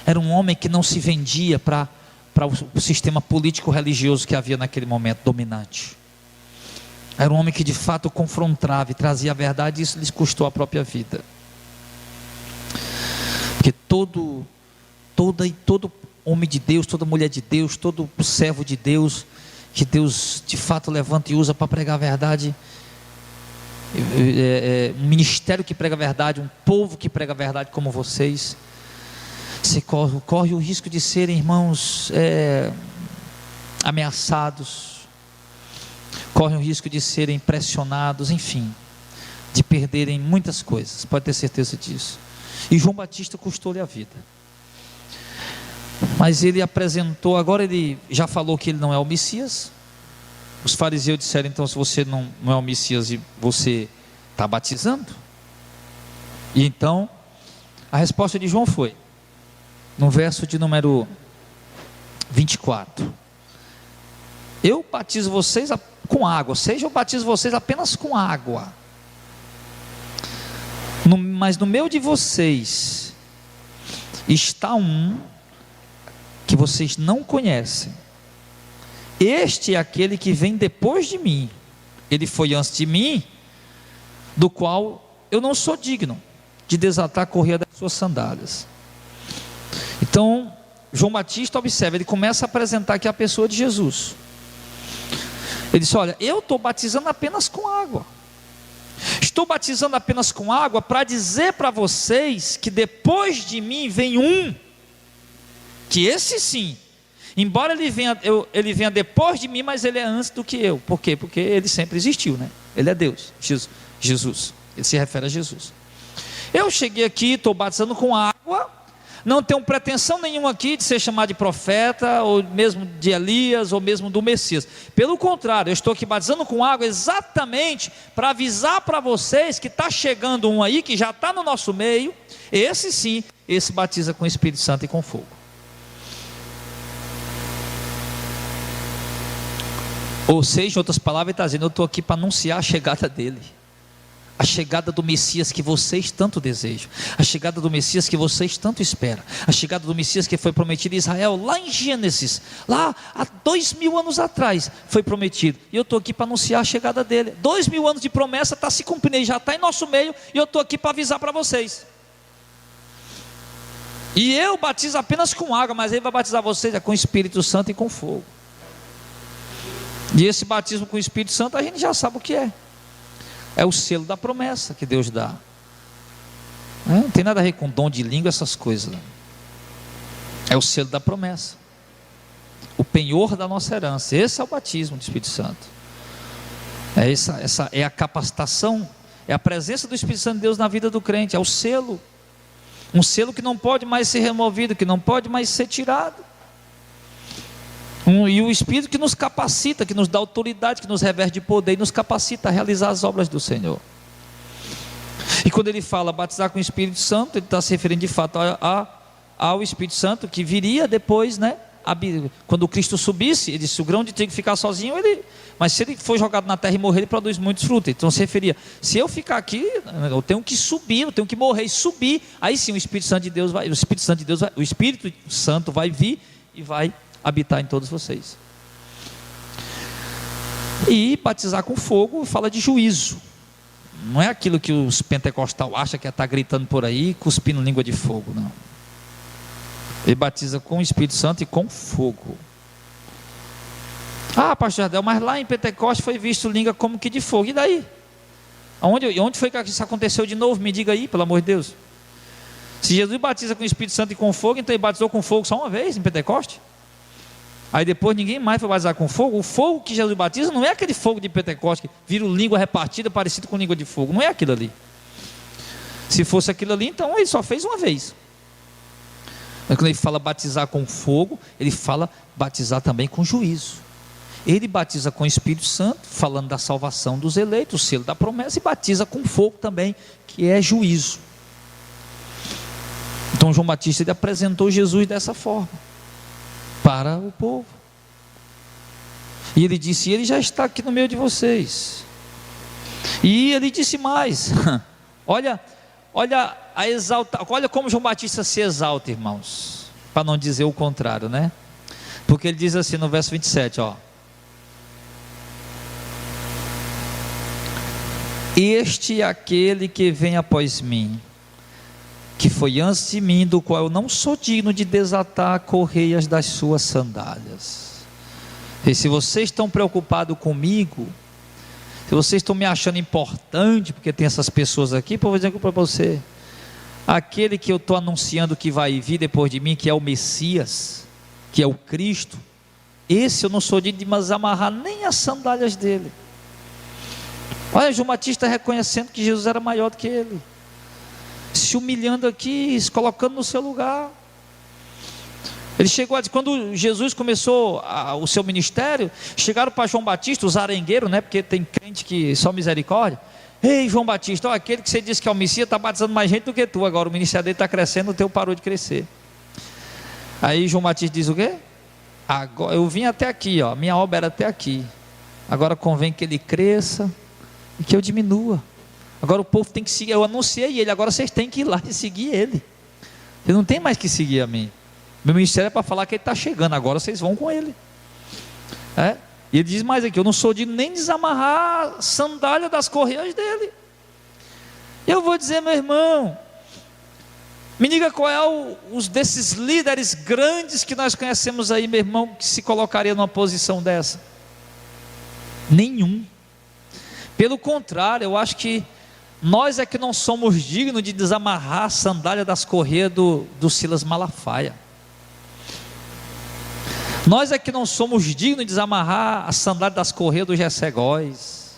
Era um homem que não se vendia para o sistema político-religioso que havia naquele momento dominante. Era um homem que de fato confrontava e trazia a verdade, e isso lhes custou a própria vida. Porque todo homem de Deus, toda mulher de Deus, todo servo de Deus, que Deus de fato levanta e usa para pregar a verdade, um ministério que prega a verdade, um povo que prega a verdade como vocês, você corre o risco de serem, irmãos, ameaçados, corre o risco de serem pressionados, enfim, de perderem muitas coisas, pode ter certeza disso. E João Batista custou-lhe a vida. Mas ele apresentou, agora ele já falou que ele não é o Messias. Os fariseus disseram: então, se você não é o Messias e você está batizando? E então a resposta de João foi, no verso de número 24: eu batizo vocês com água, ou seja, eu batizo vocês apenas com água, mas no meio de vocês está um que vocês não conhecem. Este é aquele que vem depois de mim. Ele foi antes de mim, do qual eu não sou digno de desatar a correia das suas sandálias. Então João Batista, observa, ele começa a apresentar aqui a pessoa de Jesus. Ele disse: olha, eu estou batizando apenas com água. Estou batizando apenas com água para dizer para vocês que depois de mim vem um, que esse sim, embora ele venha depois de mim, mas ele é antes do que eu. Por quê? Porque ele sempre existiu, né? Ele é Deus, Jesus. Ele se refere a Jesus. Eu cheguei aqui, estou batizando com água, não tenho pretensão nenhuma aqui de ser chamado de profeta, ou mesmo de Elias, ou mesmo do Messias. Pelo contrário, eu estou aqui batizando com água exatamente para avisar para vocês que está chegando um aí, que já está no nosso meio. Esse sim, esse batiza com o Espírito Santo e com fogo. Ou seja, em outras palavras, ele está dizendo: eu estou aqui para anunciar a chegada dele, a chegada do Messias que vocês tanto desejam, a chegada do Messias que vocês tanto esperam, a chegada do Messias que foi prometido em Israel, lá em Gênesis, lá há 2000 anos atrás, foi prometido, e eu estou aqui para anunciar a chegada dele. 2000 anos de promessa está se cumprindo, ele já está em nosso meio, e eu estou aqui para avisar para vocês. E eu batizo apenas com água, mas ele vai batizar vocês com o Espírito Santo e com fogo. E esse batismo com o Espírito Santo a gente já sabe o que é. É o selo da promessa que Deus dá. Não tem nada a ver com dom de língua, essas coisas. É o selo da promessa, o penhor da nossa herança. Esse é o batismo do Espírito Santo. Essa é a capacitação, é a presença do Espírito Santo de Deus na vida do crente. É o selo, um selo que não pode mais ser removido, que não pode mais ser tirado. E o Espírito que nos capacita, que nos dá autoridade, que nos reveste de poder e nos capacita a realizar as obras do Senhor. E quando ele fala batizar com o Espírito Santo, ele está se referindo de fato ao Espírito Santo que viria depois, né? Quando Cristo subisse, ele disse: o grão de trigo ficar sozinho, mas se ele for jogado na terra e morrer, ele produz muitos frutos. Então se referia: se eu ficar aqui, eu tenho que subir, eu tenho que morrer e subir. Aí sim o Espírito Santo de Deus vai, o Espírito Santo vai vir e vai habitar em todos vocês. E batizar com fogo fala de juízo. Não é aquilo que os pentecostais acham, que é estar gritando por aí, cuspindo língua de fogo, não. Ele batiza com o Espírito Santo e com fogo. Ah, pastor Jardel, mas lá em Pentecostes foi visto língua como que de fogo. E daí? Onde foi que isso aconteceu de novo? Me diga aí, pelo amor de Deus. Se Jesus batiza com o Espírito Santo e com fogo, então ele batizou com fogo só uma vez em Pentecostes? Aí depois ninguém mais foi batizar com fogo. O fogo que Jesus batiza não é aquele fogo de Pentecostes que vira língua repartida parecido com língua de fogo. Não é aquilo ali. Se fosse aquilo ali, então ele só fez uma vez. Mas quando ele fala batizar com fogo, ele fala batizar também com juízo. Ele batiza com o Espírito Santo, falando da salvação dos eleitos, o selo da promessa, e batiza com fogo também, que é juízo. Então João Batista ele apresentou Jesus dessa forma para o povo. E ele disse: ele já está aqui no meio de vocês. E ele disse mais. Olha como João Batista se exalta, irmãos, para não dizer o contrário, né? Porque ele diz assim no verso 27, ó: este é aquele que vem após mim, que foi antes de mim, do qual eu não sou digno de desatar correias das suas sandálias. E se vocês estão preocupados comigo, se vocês estão me achando importante, porque tem essas pessoas aqui, eu vou dizer para você, aquele que eu estou anunciando que vai vir depois de mim, que é o Messias, que é o Cristo, esse eu não sou digno de mais amarrar nem as sandálias dele. Olha, João Batista reconhecendo que Jesus era maior do que ele, se humilhando aqui, se colocando no seu lugar. Ele chegou a dizer, quando Jesus começou o seu ministério, chegaram para João Batista, os arengueiros, né? Porque tem crente que só misericórdia. Ei, João Batista, ó, aquele que você disse que é o Messias está batizando mais gente do que tu. Agora o ministério dele está crescendo, o teu parou de crescer. Aí João Batista diz o quê? Agora, eu vim até aqui, ó, minha obra era até aqui. Agora convém que ele cresça e que eu diminua. Agora o povo tem que seguir, eu anunciei ele, agora vocês têm que ir lá e seguir ele. Vocês não tem mais que seguir a mim. Meu ministério é para falar que ele está chegando, agora vocês vão com ele. E ele diz mais aqui: eu não sou de nem desamarrar a sandália das correias dele. Eu vou dizer, meu irmão, me diga qual é os desses líderes grandes que nós conhecemos aí, meu irmão, que se colocaria numa posição dessa? Nenhum. Pelo contrário, eu acho que nós é que não somos dignos de desamarrar a sandália das correias do Silas Malafaia. Nós é que não somos dignos de desamarrar a sandália das correias do Gessé Góes,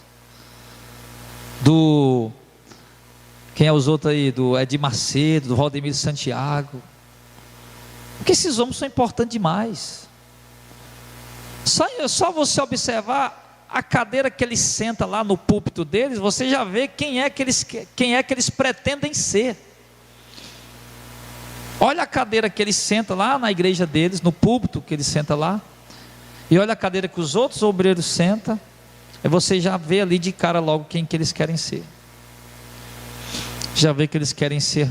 quem é os outros aí, do Edir Macedo, do Valdemiro Santiago, porque esses homens são importantes demais. Só você observar a cadeira que eles sentam lá no púlpito deles, você já vê quem é que eles pretendem ser. Olha a cadeira que eles sentam lá na igreja deles, no púlpito que eles sentam lá, e olha a cadeira que os outros obreiros sentam, e você já vê ali de cara logo quem que eles querem ser. Já vê que eles querem ser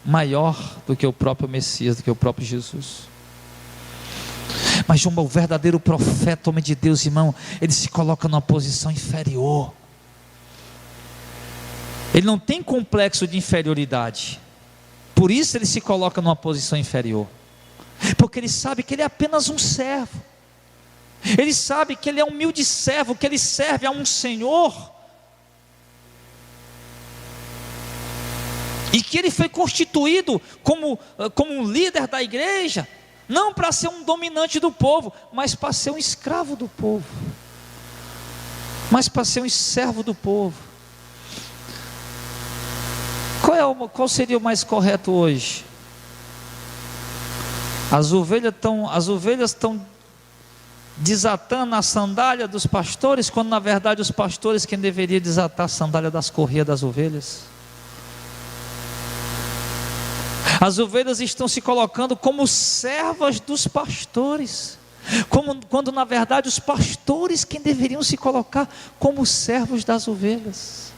maior do que o próprio Messias, do que o próprio Jesus. Mas o verdadeiro profeta, homem de Deus, irmão, ele se coloca numa posição inferior. Ele não tem complexo de inferioridade. Por isso ele se coloca numa posição inferior. Porque ele sabe que ele é apenas um servo. Ele sabe que ele é um humilde servo, que ele serve a um Senhor. E que ele foi constituído como um líder da igreja, não para ser um dominante do povo, mas para ser um escravo do povo, mas para ser um servo do povo. Qual seria o mais correto hoje? As ovelhas estão desatando a sandália dos pastores, quando na verdade os pastores quem deveria desatar a sandália das correias das ovelhas. As ovelhas estão se colocando como servas dos pastores, quando na verdade os pastores quem deveriam se colocar como servos das ovelhas.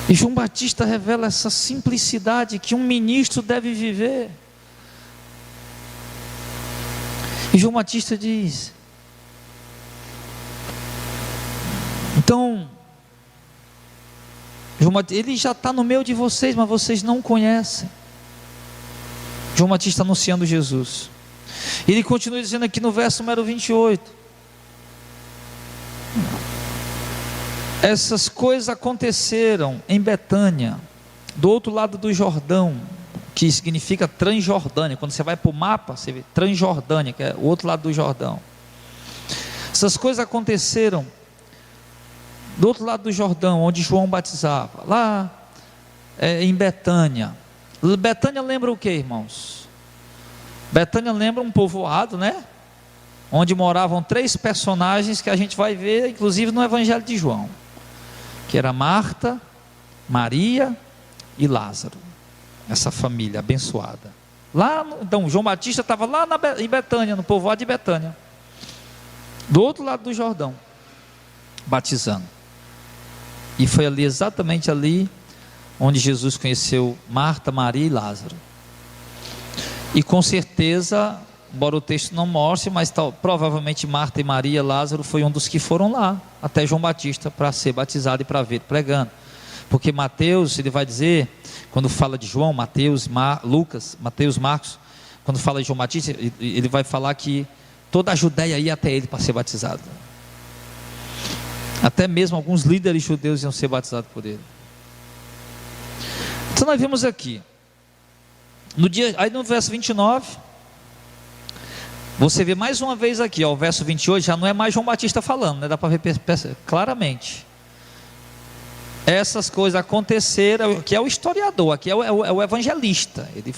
E João Batista revela essa simplicidade que um ministro deve viver. E João Batista diz: então, ele já está no meio de vocês, mas vocês não conhecem. João Batista anunciando Jesus. Ele continua dizendo aqui no verso número 28. Essas coisas aconteceram em Betânia, do outro lado do Jordão, que significa Transjordânia. Quando você vai para o mapa, você vê Transjordânia, que é o outro lado do Jordão. Essas coisas aconteceram do outro lado do Jordão, onde João batizava, lá em Betânia. Betânia lembra o que, irmãos? Betânia lembra um povoado, né? Onde moravam 3 personagens que a gente vai ver, inclusive no Evangelho de João, que era Marta, Maria e Lázaro. Essa família abençoada. Então João Batista estava lá em Betânia, no povoado de Betânia, do outro lado do Jordão, batizando. E foi ali, exatamente ali, onde Jesus conheceu Marta, Maria e Lázaro. E com certeza, embora o texto não mostre, mas provavelmente Marta e Maria, Lázaro foi um dos que foram lá até João Batista para ser batizado e para ver pregando. Porque Mateus, ele vai dizer, quando fala de João, Mateus, Lucas, Mateus, Marcos, quando fala de João Batista, ele vai falar que toda a Judéia ia até ele para ser batizado. Até mesmo alguns líderes judeus iam ser batizados por ele. Então nós vemos aqui, aí no verso 29, você vê mais uma vez aqui, ó, o verso 28, já não é mais João Batista falando, né? Dá para ver claramente. Essas coisas aconteceram, aqui é o historiador, aqui é o evangelista, ele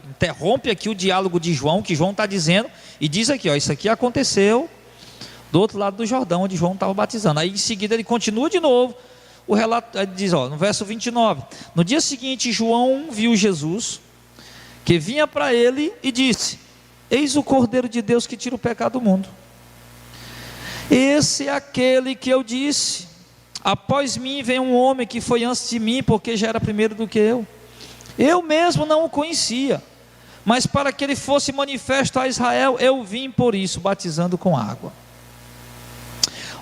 interrompe aqui o diálogo de João, que João está dizendo, e diz aqui, ó, isso aqui aconteceu do outro lado do Jordão, onde João estava batizando. Aí em seguida ele continua de novo, o relato, ele diz, ó, no verso 29, no dia seguinte João viu Jesus, que vinha para ele e disse: eis o Cordeiro de Deus que tira o pecado do mundo. Esse é aquele que eu disse: após mim vem um homem que foi antes de mim, porque já era primeiro do que eu. Eu mesmo não o conhecia, mas para que ele fosse manifesto a Israel, eu vim por isso, batizando com água.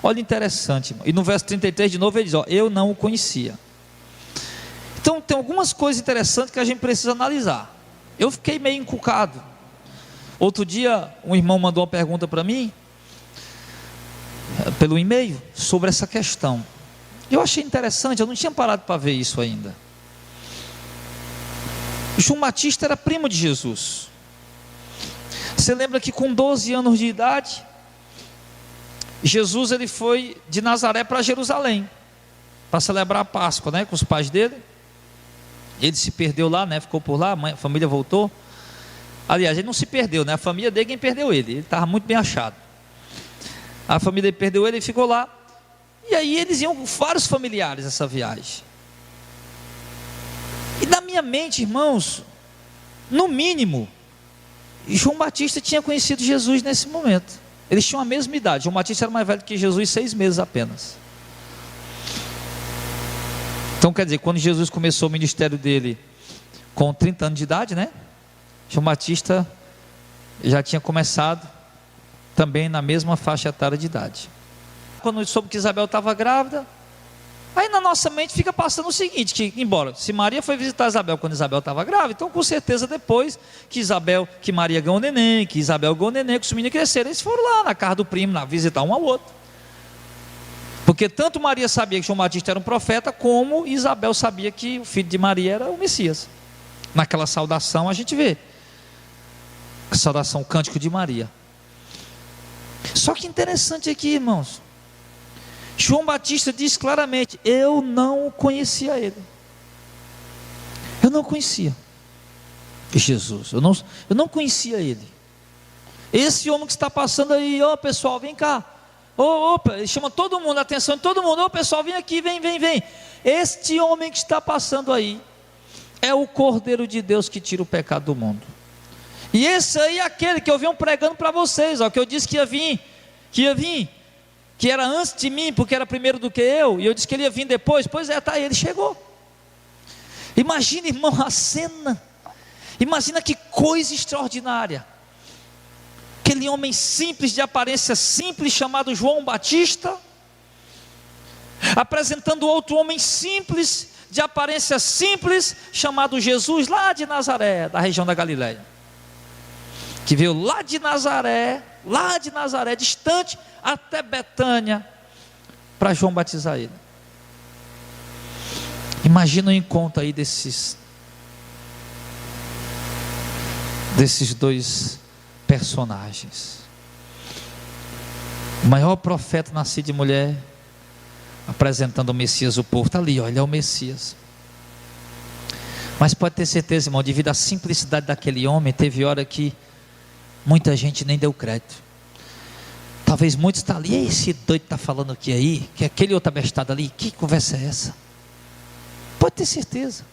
Olha, interessante, irmão. E no verso 33 de novo ele diz, ó, eu não o conhecia. Então tem algumas coisas interessantes que a gente precisa analisar. Eu fiquei meio encucado. Outro dia um irmão mandou uma pergunta para mim, pelo e-mail, sobre essa questão. Eu achei interessante, eu não tinha parado para ver isso ainda. João Batista era primo de Jesus. Você lembra que com 12 anos de idade, Jesus ele foi de Nazaré para Jerusalém, para celebrar a Páscoa, né, com os pais dele. Ele se perdeu lá, né, ficou por lá, a família voltou. Aliás, ele não se perdeu, né, a família dele quem perdeu ele estava muito bem achado. A família perdeu ele e ficou lá. E aí eles iam com vários familiares essa viagem. E na minha mente, irmãos, no mínimo, João Batista tinha conhecido Jesus nesse momento. Eles tinham a mesma idade. João Batista era mais velho que Jesus 6 meses apenas. Então quer dizer, quando Jesus começou o ministério dele com 30 anos de idade, né? João Batista já tinha começado também na mesma faixa etária de idade. Quando soube que Isabel estava grávida, aí na nossa mente fica passando o seguinte, que embora, se Maria foi visitar Isabel quando Isabel estava grávida, então com certeza depois que Maria ganhou o neném, que Isabel ganhou o neném, que os meninos cresceram, eles foram lá na casa do primo, visitar um ao outro. Porque tanto Maria sabia que João Batista era um profeta, como Isabel sabia que o filho de Maria era o Messias. Naquela saudação a gente vê, a saudação, o cântico de Maria. Só que interessante aqui, irmãos, João Batista diz claramente, eu não conhecia ele. Eu não conhecia Jesus, eu não conhecia ele. Esse homem que está passando aí, ó pessoal, vem cá. Ele chama todo mundo, a atenção de todo mundo. Ô pessoal, vem aqui, vem. Este homem que está passando aí é o Cordeiro de Deus que tira o pecado do mundo. E esse aí é aquele que eu venho pregando para vocês, ó, que eu disse que ia vir, que era antes de mim, porque era primeiro do que eu, e eu disse que ele ia vir depois. Pois é, tá aí, ele chegou. Imagina, irmão, a cena. Imagina que coisa extraordinária. Aquele homem simples, de aparência simples, chamado João Batista, apresentando outro homem simples, de aparência simples, chamado Jesus, lá de Nazaré, da região da Galileia, que veio lá de Nazaré, distante, até Betânia, para João batizar ele. Imagina o encontro aí desses dois personagens. O maior profeta nascido de mulher, apresentando o Messias, o povo está ali, olha, ele é o Messias. Mas pode ter certeza, irmão, devido à simplicidade daquele homem, teve hora que muita gente nem deu crédito. Talvez muitos estão ali, esse doido está falando o que aí? Que aquele outro abestado ali, que conversa é essa? Pode ter certeza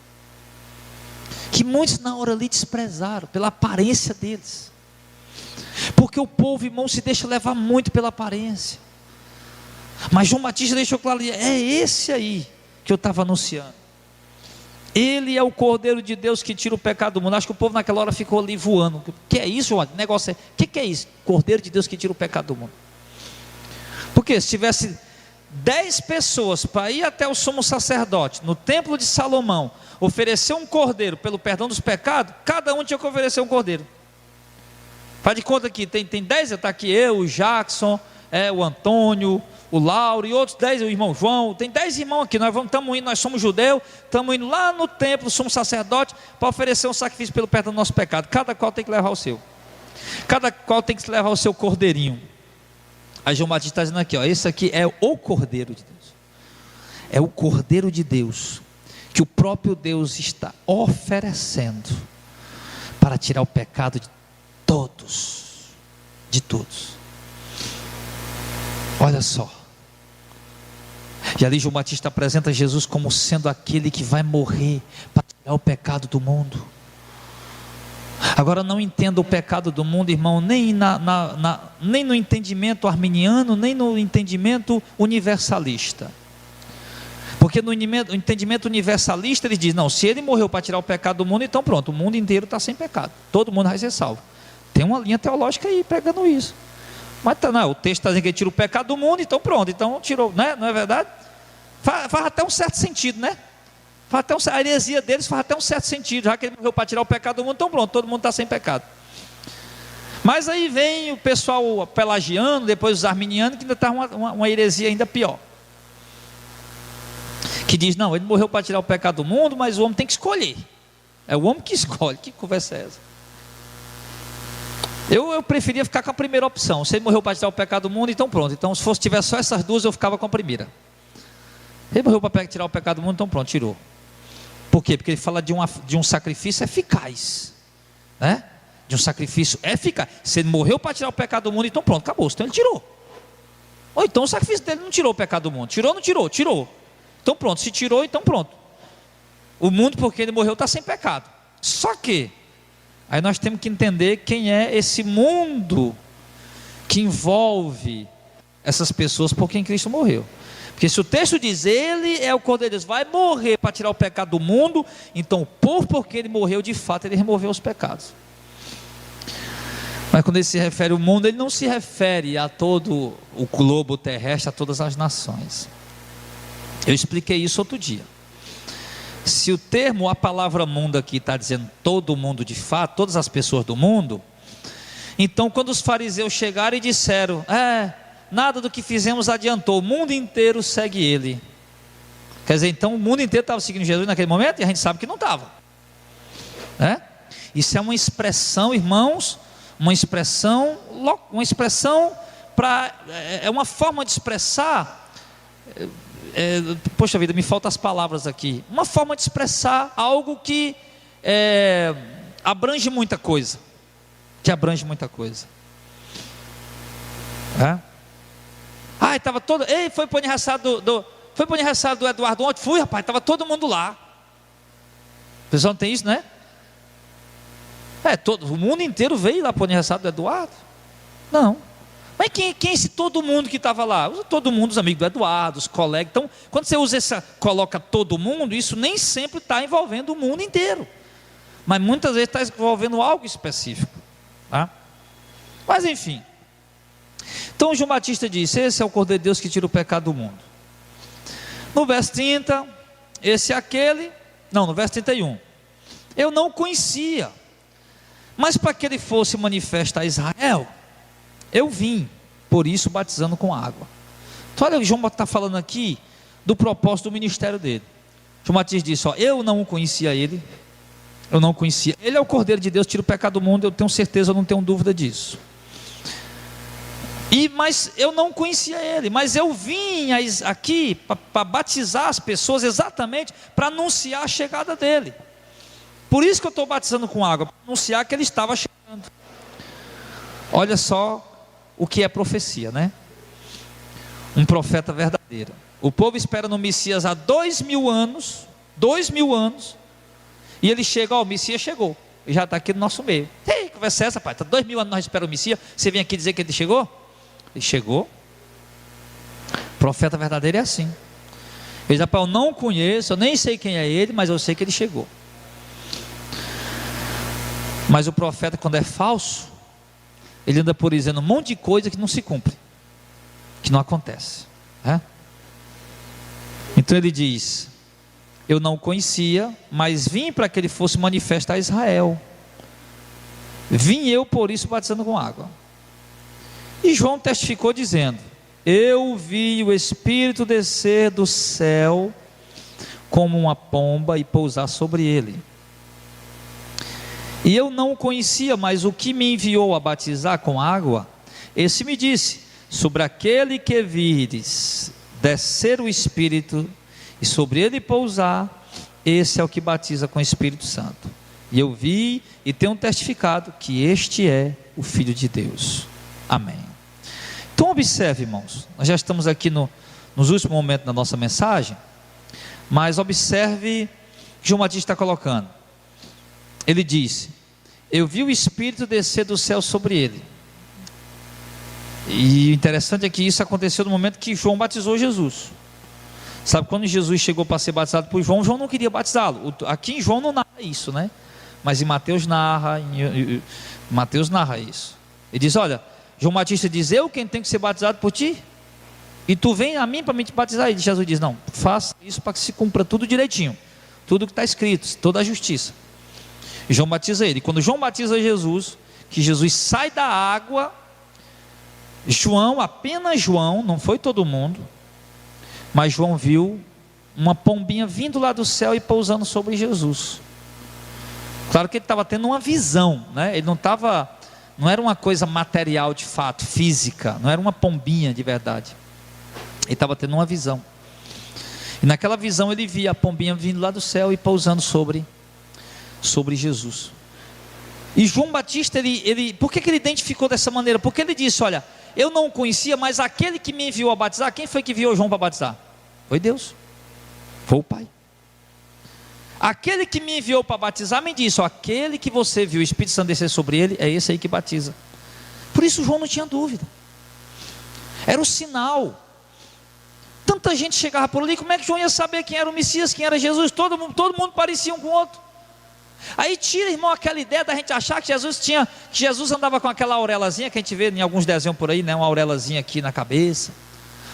que muitos na hora ali desprezaram pela aparência deles, porque o povo, irmão, se deixa levar muito pela aparência. Mas João Batista deixou claro, é esse aí que eu estava anunciando. Ele é o Cordeiro de Deus que tira o pecado do mundo. Acho que o povo naquela hora ficou ali voando. O que é isso, João? O negócio é, o que é isso? Cordeiro de Deus que tira o pecado do mundo. Porque se tivesse 10 pessoas para ir até o sumo sacerdote, no templo de Salomão, oferecer um cordeiro pelo perdão dos pecados, cada um tinha que oferecer um cordeiro. Faz de conta que tem 10, está aqui eu, o Jackson, o Antônio, o Lauro e outros 10, o irmão João, tem 10 irmãos aqui, estamos indo, nós somos judeus, estamos indo lá no templo, somos sacerdote, para oferecer um sacrifício pelo perdão do nosso pecado. Cada qual tem que levar o seu, cada qual tem que levar o seu cordeirinho. Aí João Batista está dizendo aqui, esse aqui é o Cordeiro de Deus, é o Cordeiro de Deus, que o próprio Deus está oferecendo, para tirar o pecado de todos, olha só. E ali João Batista apresenta Jesus como sendo aquele que vai morrer para tirar o pecado do mundo. Agora não entenda o pecado do mundo, irmão, nem no entendimento arminiano, nem no entendimento universalista. Porque no entendimento universalista ele diz, não, se ele morreu para tirar o pecado do mundo, então pronto, o mundo inteiro está sem pecado, todo mundo vai ser salvo. Tem uma linha teológica aí pregando isso. Mas não, o texto está dizendo que ele tira o pecado do mundo, então pronto, então tirou, né? Não é verdade? Faz até um certo sentido, né? A heresia deles faz até um certo sentido, já que ele morreu para tirar o pecado do mundo, então pronto, todo mundo está sem pecado. Mas aí vem o pessoal pelagiano, depois os arminianos, que ainda está uma heresia ainda pior, que diz, não, ele morreu para tirar o pecado do mundo, mas o homem tem que escolher, é o homem que escolhe. Que conversa é essa? Eu preferia ficar com a primeira opção. Se ele morreu para tirar o pecado do mundo, então pronto, então se fosse tiver só essas duas, eu ficava com a primeira. Ele morreu para tirar o pecado do mundo, então pronto, tirou. Por quê? Porque ele fala de um sacrifício eficaz, né? De um sacrifício eficaz. Se ele morreu para tirar o pecado do mundo, então pronto, acabou, então ele tirou. Ou então o sacrifício dele não tirou o pecado do mundo. Tirou ou não tirou? Tirou. Então pronto, se tirou, então pronto. O mundo, porque ele morreu, está sem pecado. Só que aí nós temos que entender quem é esse mundo que envolve essas pessoas por quem Cristo morreu. Porque se o texto diz, ele é o Cordeiro de Deus, vai morrer para tirar o pecado do mundo, então o povo, porque ele morreu, de fato, ele removeu os pecados. Mas quando ele se refere ao mundo, ele não se refere a todo o globo terrestre, a todas as nações. Eu expliquei isso outro dia. Se o termo, a palavra mundo aqui está dizendo todo mundo de fato, todas as pessoas do mundo, então quando os fariseus chegaram e disseram, nada do que fizemos adiantou, o mundo inteiro segue ele. Quer dizer, então o mundo inteiro estava seguindo Jesus naquele momento, e a gente sabe que não estava, né? Isso é uma expressão, irmãos, uma expressão para, é uma forma de expressar, poxa vida, me faltam as palavras aqui, uma forma de expressar algo que abrange muita coisa, estava todo, foi para o aniversário do Eduardo ontem, fui rapaz, estava todo mundo lá. O pessoal não tem isso, né? O mundo inteiro veio lá para o aniversário do Eduardo? Não. Mas quem é esse todo mundo que estava lá? Todo mundo, os amigos do Eduardo, os colegas. Então, quando você coloca todo mundo, isso nem sempre está envolvendo o mundo inteiro, mas muitas vezes está envolvendo algo específico, tá? Mas enfim, então João Batista disse, esse é o Cordeiro de Deus que tira o pecado do mundo. No verso 30, esse é aquele, não, no verso 31, eu não o conhecia, mas para que ele fosse manifesto a Israel, eu vim, por isso batizando com água. Então olha, João está falando aqui do propósito do ministério dele. João Batista disse, eu não o conhecia ele, eu não o conhecia, ele é o Cordeiro de Deus, tira o pecado do mundo, eu tenho certeza, eu não tenho dúvida disso. Mas eu não conhecia ele, mas eu vim aqui para batizar as pessoas exatamente para anunciar a chegada dele. Por isso que eu estou batizando com água, para anunciar que ele estava chegando. Olha só o que é profecia, né? Um profeta verdadeiro. O povo espera no Messias há 2000 anos, e ele chega, o Messias chegou, e já está aqui no nosso meio. Ei, conversa é essa, pai? Está 2000 anos nós esperamos o Messias, você vem aqui dizer que ele chegou? Ele chegou. Profeta verdadeiro é assim. Ele diz, pai, eu não conheço, eu nem sei quem é ele, mas eu sei que ele chegou. Mas o profeta, quando é falso, ele anda por dizendo um monte de coisa que não se cumpre, que não acontece, né? Então ele diz, eu não o conhecia, mas vim para que ele fosse manifesto a Israel. Vim eu por isso batizando com água. E João testificou dizendo, eu vi o Espírito descer do céu como uma pomba e pousar sobre ele. E eu não o conhecia, mas o que me enviou a batizar com água, esse me disse, sobre aquele que vires descer o Espírito e sobre ele pousar, esse é o que batiza com o Espírito Santo. E eu vi e tenho testificado que este é o Filho de Deus. Amém. Então observe, irmãos, nós já estamos aqui nos últimos momentos da nossa mensagem, mas observe o que João Batista está colocando. Ele disse, eu vi o Espírito descer do céu sobre ele. E o interessante é que isso aconteceu no momento que João batizou Jesus. Sabe, quando Jesus chegou para ser batizado por João, João não queria batizá-lo. Aqui em João não narra isso, né? Mas em Mateus narra isso. Ele diz, olha, João Batista diz, eu quem tenho que ser batizado por ti? E tu vem a mim para me te batizar? E Jesus diz, não, faça isso para que se cumpra tudo direitinho, tudo que está escrito, toda a justiça. E João batiza ele. Quando João batiza Jesus, que Jesus sai da água, João, apenas João, não foi todo mundo, mas João viu uma pombinha vindo lá do céu e pousando sobre Jesus. Claro que ele estava tendo uma visão, né? Ele não era uma coisa material de fato, física, não era uma pombinha de verdade. Ele estava tendo uma visão. E naquela visão ele via a pombinha vindo lá do céu e pousando sobre Jesus. E João Batista, por que ele identificou dessa maneira? Porque ele disse, olha, eu não o conhecia, mas aquele que me enviou a batizar, quem foi que enviou João para batizar? Foi Deus, foi o Pai. Aquele que me enviou para batizar me disse, aquele que você viu o Espírito Santo descer sobre ele, é esse aí que batiza. Por isso João não tinha dúvida, era o sinal. Tanta gente chegava por ali, como é que João ia saber quem era o Messias, quem era Jesus? Todo mundo parecia um com o outro. Aí tira, irmão, aquela ideia da gente achar que Jesus andava com aquela aurelazinha que a gente vê em alguns desenhos por aí, né? Uma aurelazinha aqui na cabeça,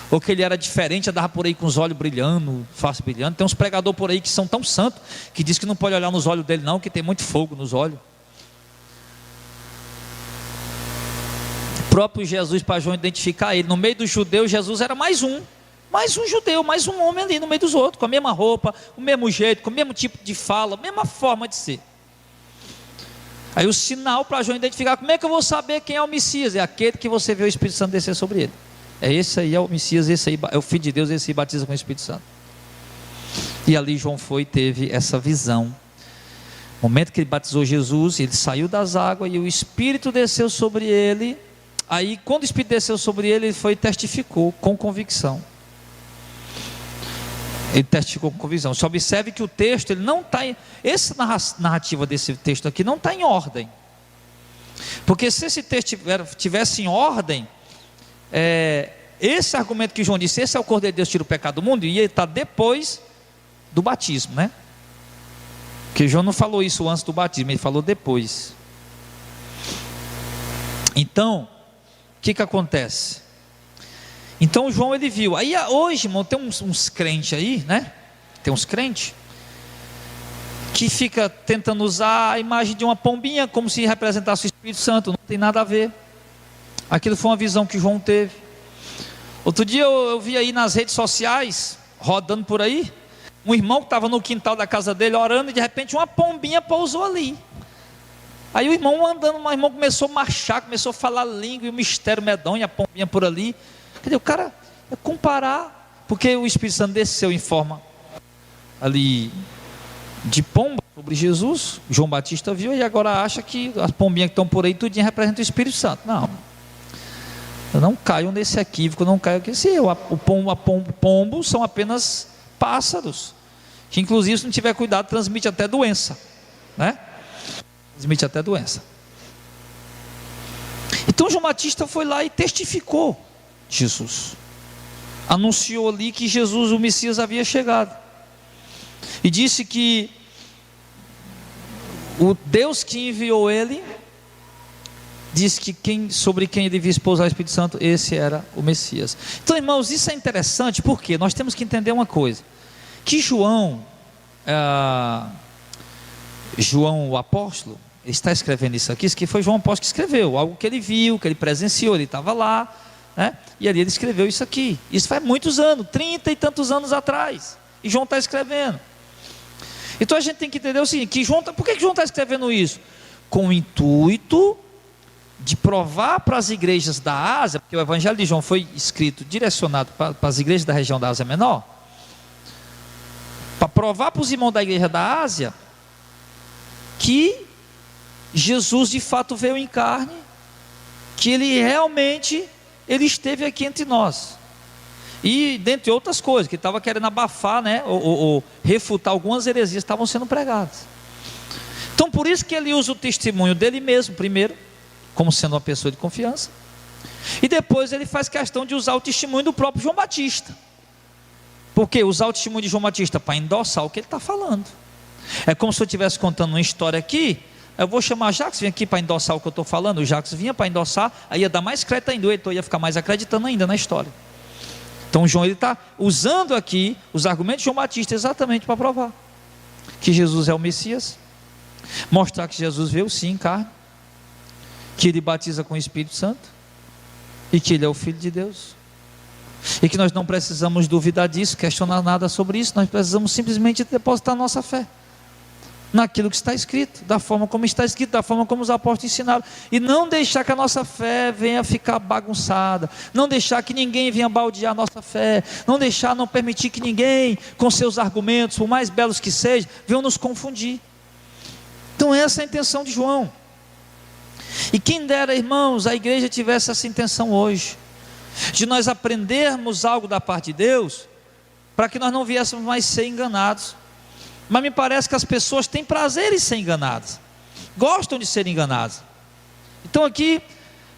ou que ele era diferente, andava por aí com os olhos brilhando, face brilhando. Tem uns pregadores por aí que são tão santos, que diz que não pode olhar nos olhos dele não, que tem muito fogo nos olhos. O próprio Jesus, para João identificar ele, no meio dos judeus, Jesus era mais um judeu, mais um homem ali no meio dos outros, com a mesma roupa, o mesmo jeito, com o mesmo tipo de fala, a mesma forma de ser. Aí o sinal para João identificar, como é que eu vou saber quem é o Messias? É aquele que você vê o Espírito Santo descer sobre ele. É esse aí, é o Messias, esse aí é o Filho de Deus, esse aí batiza com o Espírito Santo. E ali João teve essa visão. No momento que ele batizou Jesus, ele saiu das águas e o Espírito desceu sobre ele. Aí quando o Espírito desceu sobre ele, ele foi e testificou com convicção. Ele testificou com convicção. Só observe que o texto, ele não está essa narrativa desse texto aqui não está em ordem. Porque se esse texto tivesse em ordem, esse argumento que João disse, esse é o Cordeiro de Deus, tira o pecado do mundo, ia estar depois do batismo, né? Porque João não falou isso antes do batismo, ele falou depois. Então, o que acontece? Então João ele viu. Aí hoje, irmão, tem uns crentes aí, né? Tem uns crentes que fica tentando usar a imagem de uma pombinha como se representasse o Espírito Santo. Não tem nada a ver. Aquilo foi uma visão que João teve. Outro dia eu vi aí nas redes sociais, rodando por aí, um irmão que estava no quintal da casa dele orando, e de repente uma pombinha pousou ali. Aí o irmão andando, o irmão começou a marchar, começou a falar língua, e o mistério medonho, a pombinha por ali. Quer dizer, o cara é comparar, porque o Espírito Santo desceu em forma ali de pomba sobre Jesus. João Batista viu, e agora acha que as pombinhas que estão por aí tudinho representam o Espírito Santo. Não, eu não caio nesse equívoco, não caio aqui. Se o pombo são apenas pássaros, que inclusive, se não tiver cuidado, transmite até doença, né? Transmite até doença. Então João Batista foi lá e testificou Jesus, anunciou ali que Jesus, o Messias, havia chegado, e disse que o Deus que enviou ele, disse que sobre quem ele devia esposar o Espírito Santo, esse era o Messias. Então, irmãos, isso é interessante, porque nós temos que entender uma coisa, que João o apóstolo, ele está escrevendo isso que foi João apóstolo que escreveu, algo que ele viu, que ele presenciou, ele estava lá, né? E ali ele escreveu isso aqui. Isso faz muitos anos, 30 e tantos anos atrás, e João está escrevendo. Então a gente tem que entender o seguinte, por que João está escrevendo isso? Com o intuito de provar para as igrejas da Ásia, porque o Evangelho de João foi escrito, direcionado para as igrejas da região da Ásia Menor, para provar para os irmãos da igreja da Ásia que Jesus de fato veio em carne, que ele realmente esteve aqui entre nós, e dentre outras coisas, que estava querendo abafar, né, ou refutar algumas heresias que estavam sendo pregadas. Então por isso que ele usa o testemunho dele mesmo primeiro, como sendo uma pessoa de confiança, e depois ele faz questão de usar o testemunho do próprio João Batista. Por que usar o testemunho de João Batista? Para endossar o que ele está falando. É como se eu estivesse contando uma história aqui, eu vou chamar Jacques, vem aqui para endossar o que eu estou falando. O Jacques vinha para endossar, aí ia dar mais crédito ainda, então ia ficar mais acreditando ainda na história. Então João está usando aqui os argumentos de João Batista exatamente para provar que Jesus é o Messias, mostrar que Jesus veio sim em carne, que ele batiza com o Espírito Santo, e que ele é o Filho de Deus, e que nós não precisamos duvidar disso, questionar nada sobre isso. Nós precisamos simplesmente depositar nossa fé naquilo que está escrito, da forma como está escrito, da forma como os apóstolos ensinaram, e não deixar que a nossa fé venha ficar bagunçada, não deixar que ninguém venha baldear a nossa fé, não permitir que ninguém, com seus argumentos, por mais belos que sejam, venham nos confundir. Então essa é a intenção de João, e quem dera, irmãos, a igreja tivesse essa intenção hoje, de nós aprendermos algo da parte de Deus, para que nós não viéssemos mais ser enganados. Mas me parece que as pessoas têm prazer em ser enganadas, gostam de ser enganadas. Então aqui,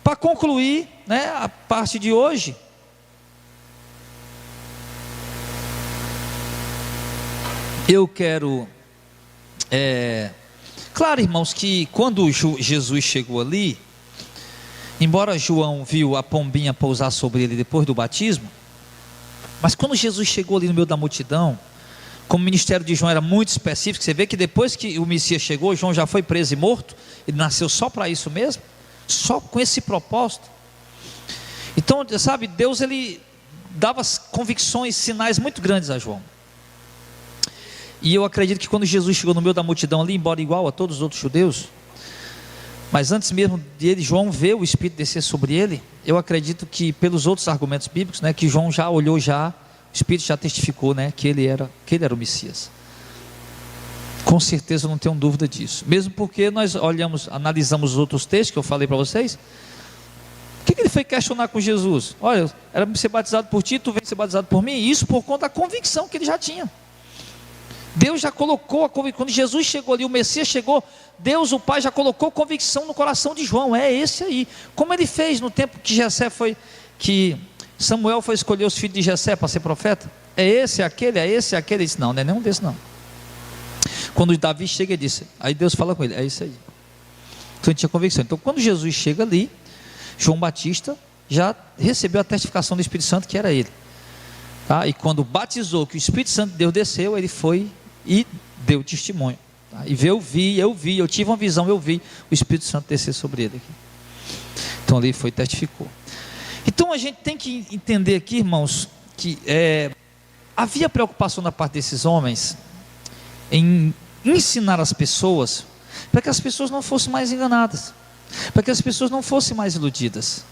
para concluir, né, a parte de hoje, eu quero, claro, irmãos, que quando Jesus chegou ali, embora João viu a pombinha pousar sobre ele depois do batismo, mas quando Jesus chegou ali no meio da multidão, como o ministério de João era muito específico, você vê que depois que o Messias chegou, João já foi preso e morto, ele nasceu só para isso mesmo, só com esse propósito. Então, sabe, Deus ele dava convicções, sinais muito grandes a João. E eu acredito que quando Jesus chegou no meio da multidão ali, embora igual a todos os outros judeus, mas antes mesmo de João ver o Espírito descer sobre ele, eu acredito que pelos outros argumentos bíblicos, né, que João já olhou, o Espírito já testificou, né, que ele era o Messias. Com certeza, eu não tenho dúvida disso. Mesmo porque nós analisamos os outros textos que eu falei para vocês. O que ele foi questionar com Jesus? Olha, era para ser batizado por ti, tu vem ser batizado por mim. Isso por conta da convicção que ele já tinha. Deus já colocou a convicção. Quando Jesus chegou ali, o Messias chegou, Deus o Pai já colocou convicção no coração de João. É esse aí. Como ele fez no tempo que Samuel foi escolher os filhos de Jessé para ser profeta. É esse, aquele. Ele disse, não é nenhum desses não. Quando Davi chega, ele disse, aí Deus fala com ele, é isso aí. Então ele tinha convicção. Então quando Jesus chega ali, João Batista já recebeu a testificação do Espírito Santo que era ele. tá? E quando batizou, que o Espírito Santo de Deus desceu, ele foi e deu testemunho, tá? E eu vi, eu tive uma visão, eu vi o Espírito Santo descer sobre ele aqui. Então ali foi, testificou. Então a gente tem que entender aqui, irmãos, que havia preocupação da parte desses homens em ensinar as pessoas, para que as pessoas não fossem mais enganadas, para que as pessoas não fossem mais iludidas.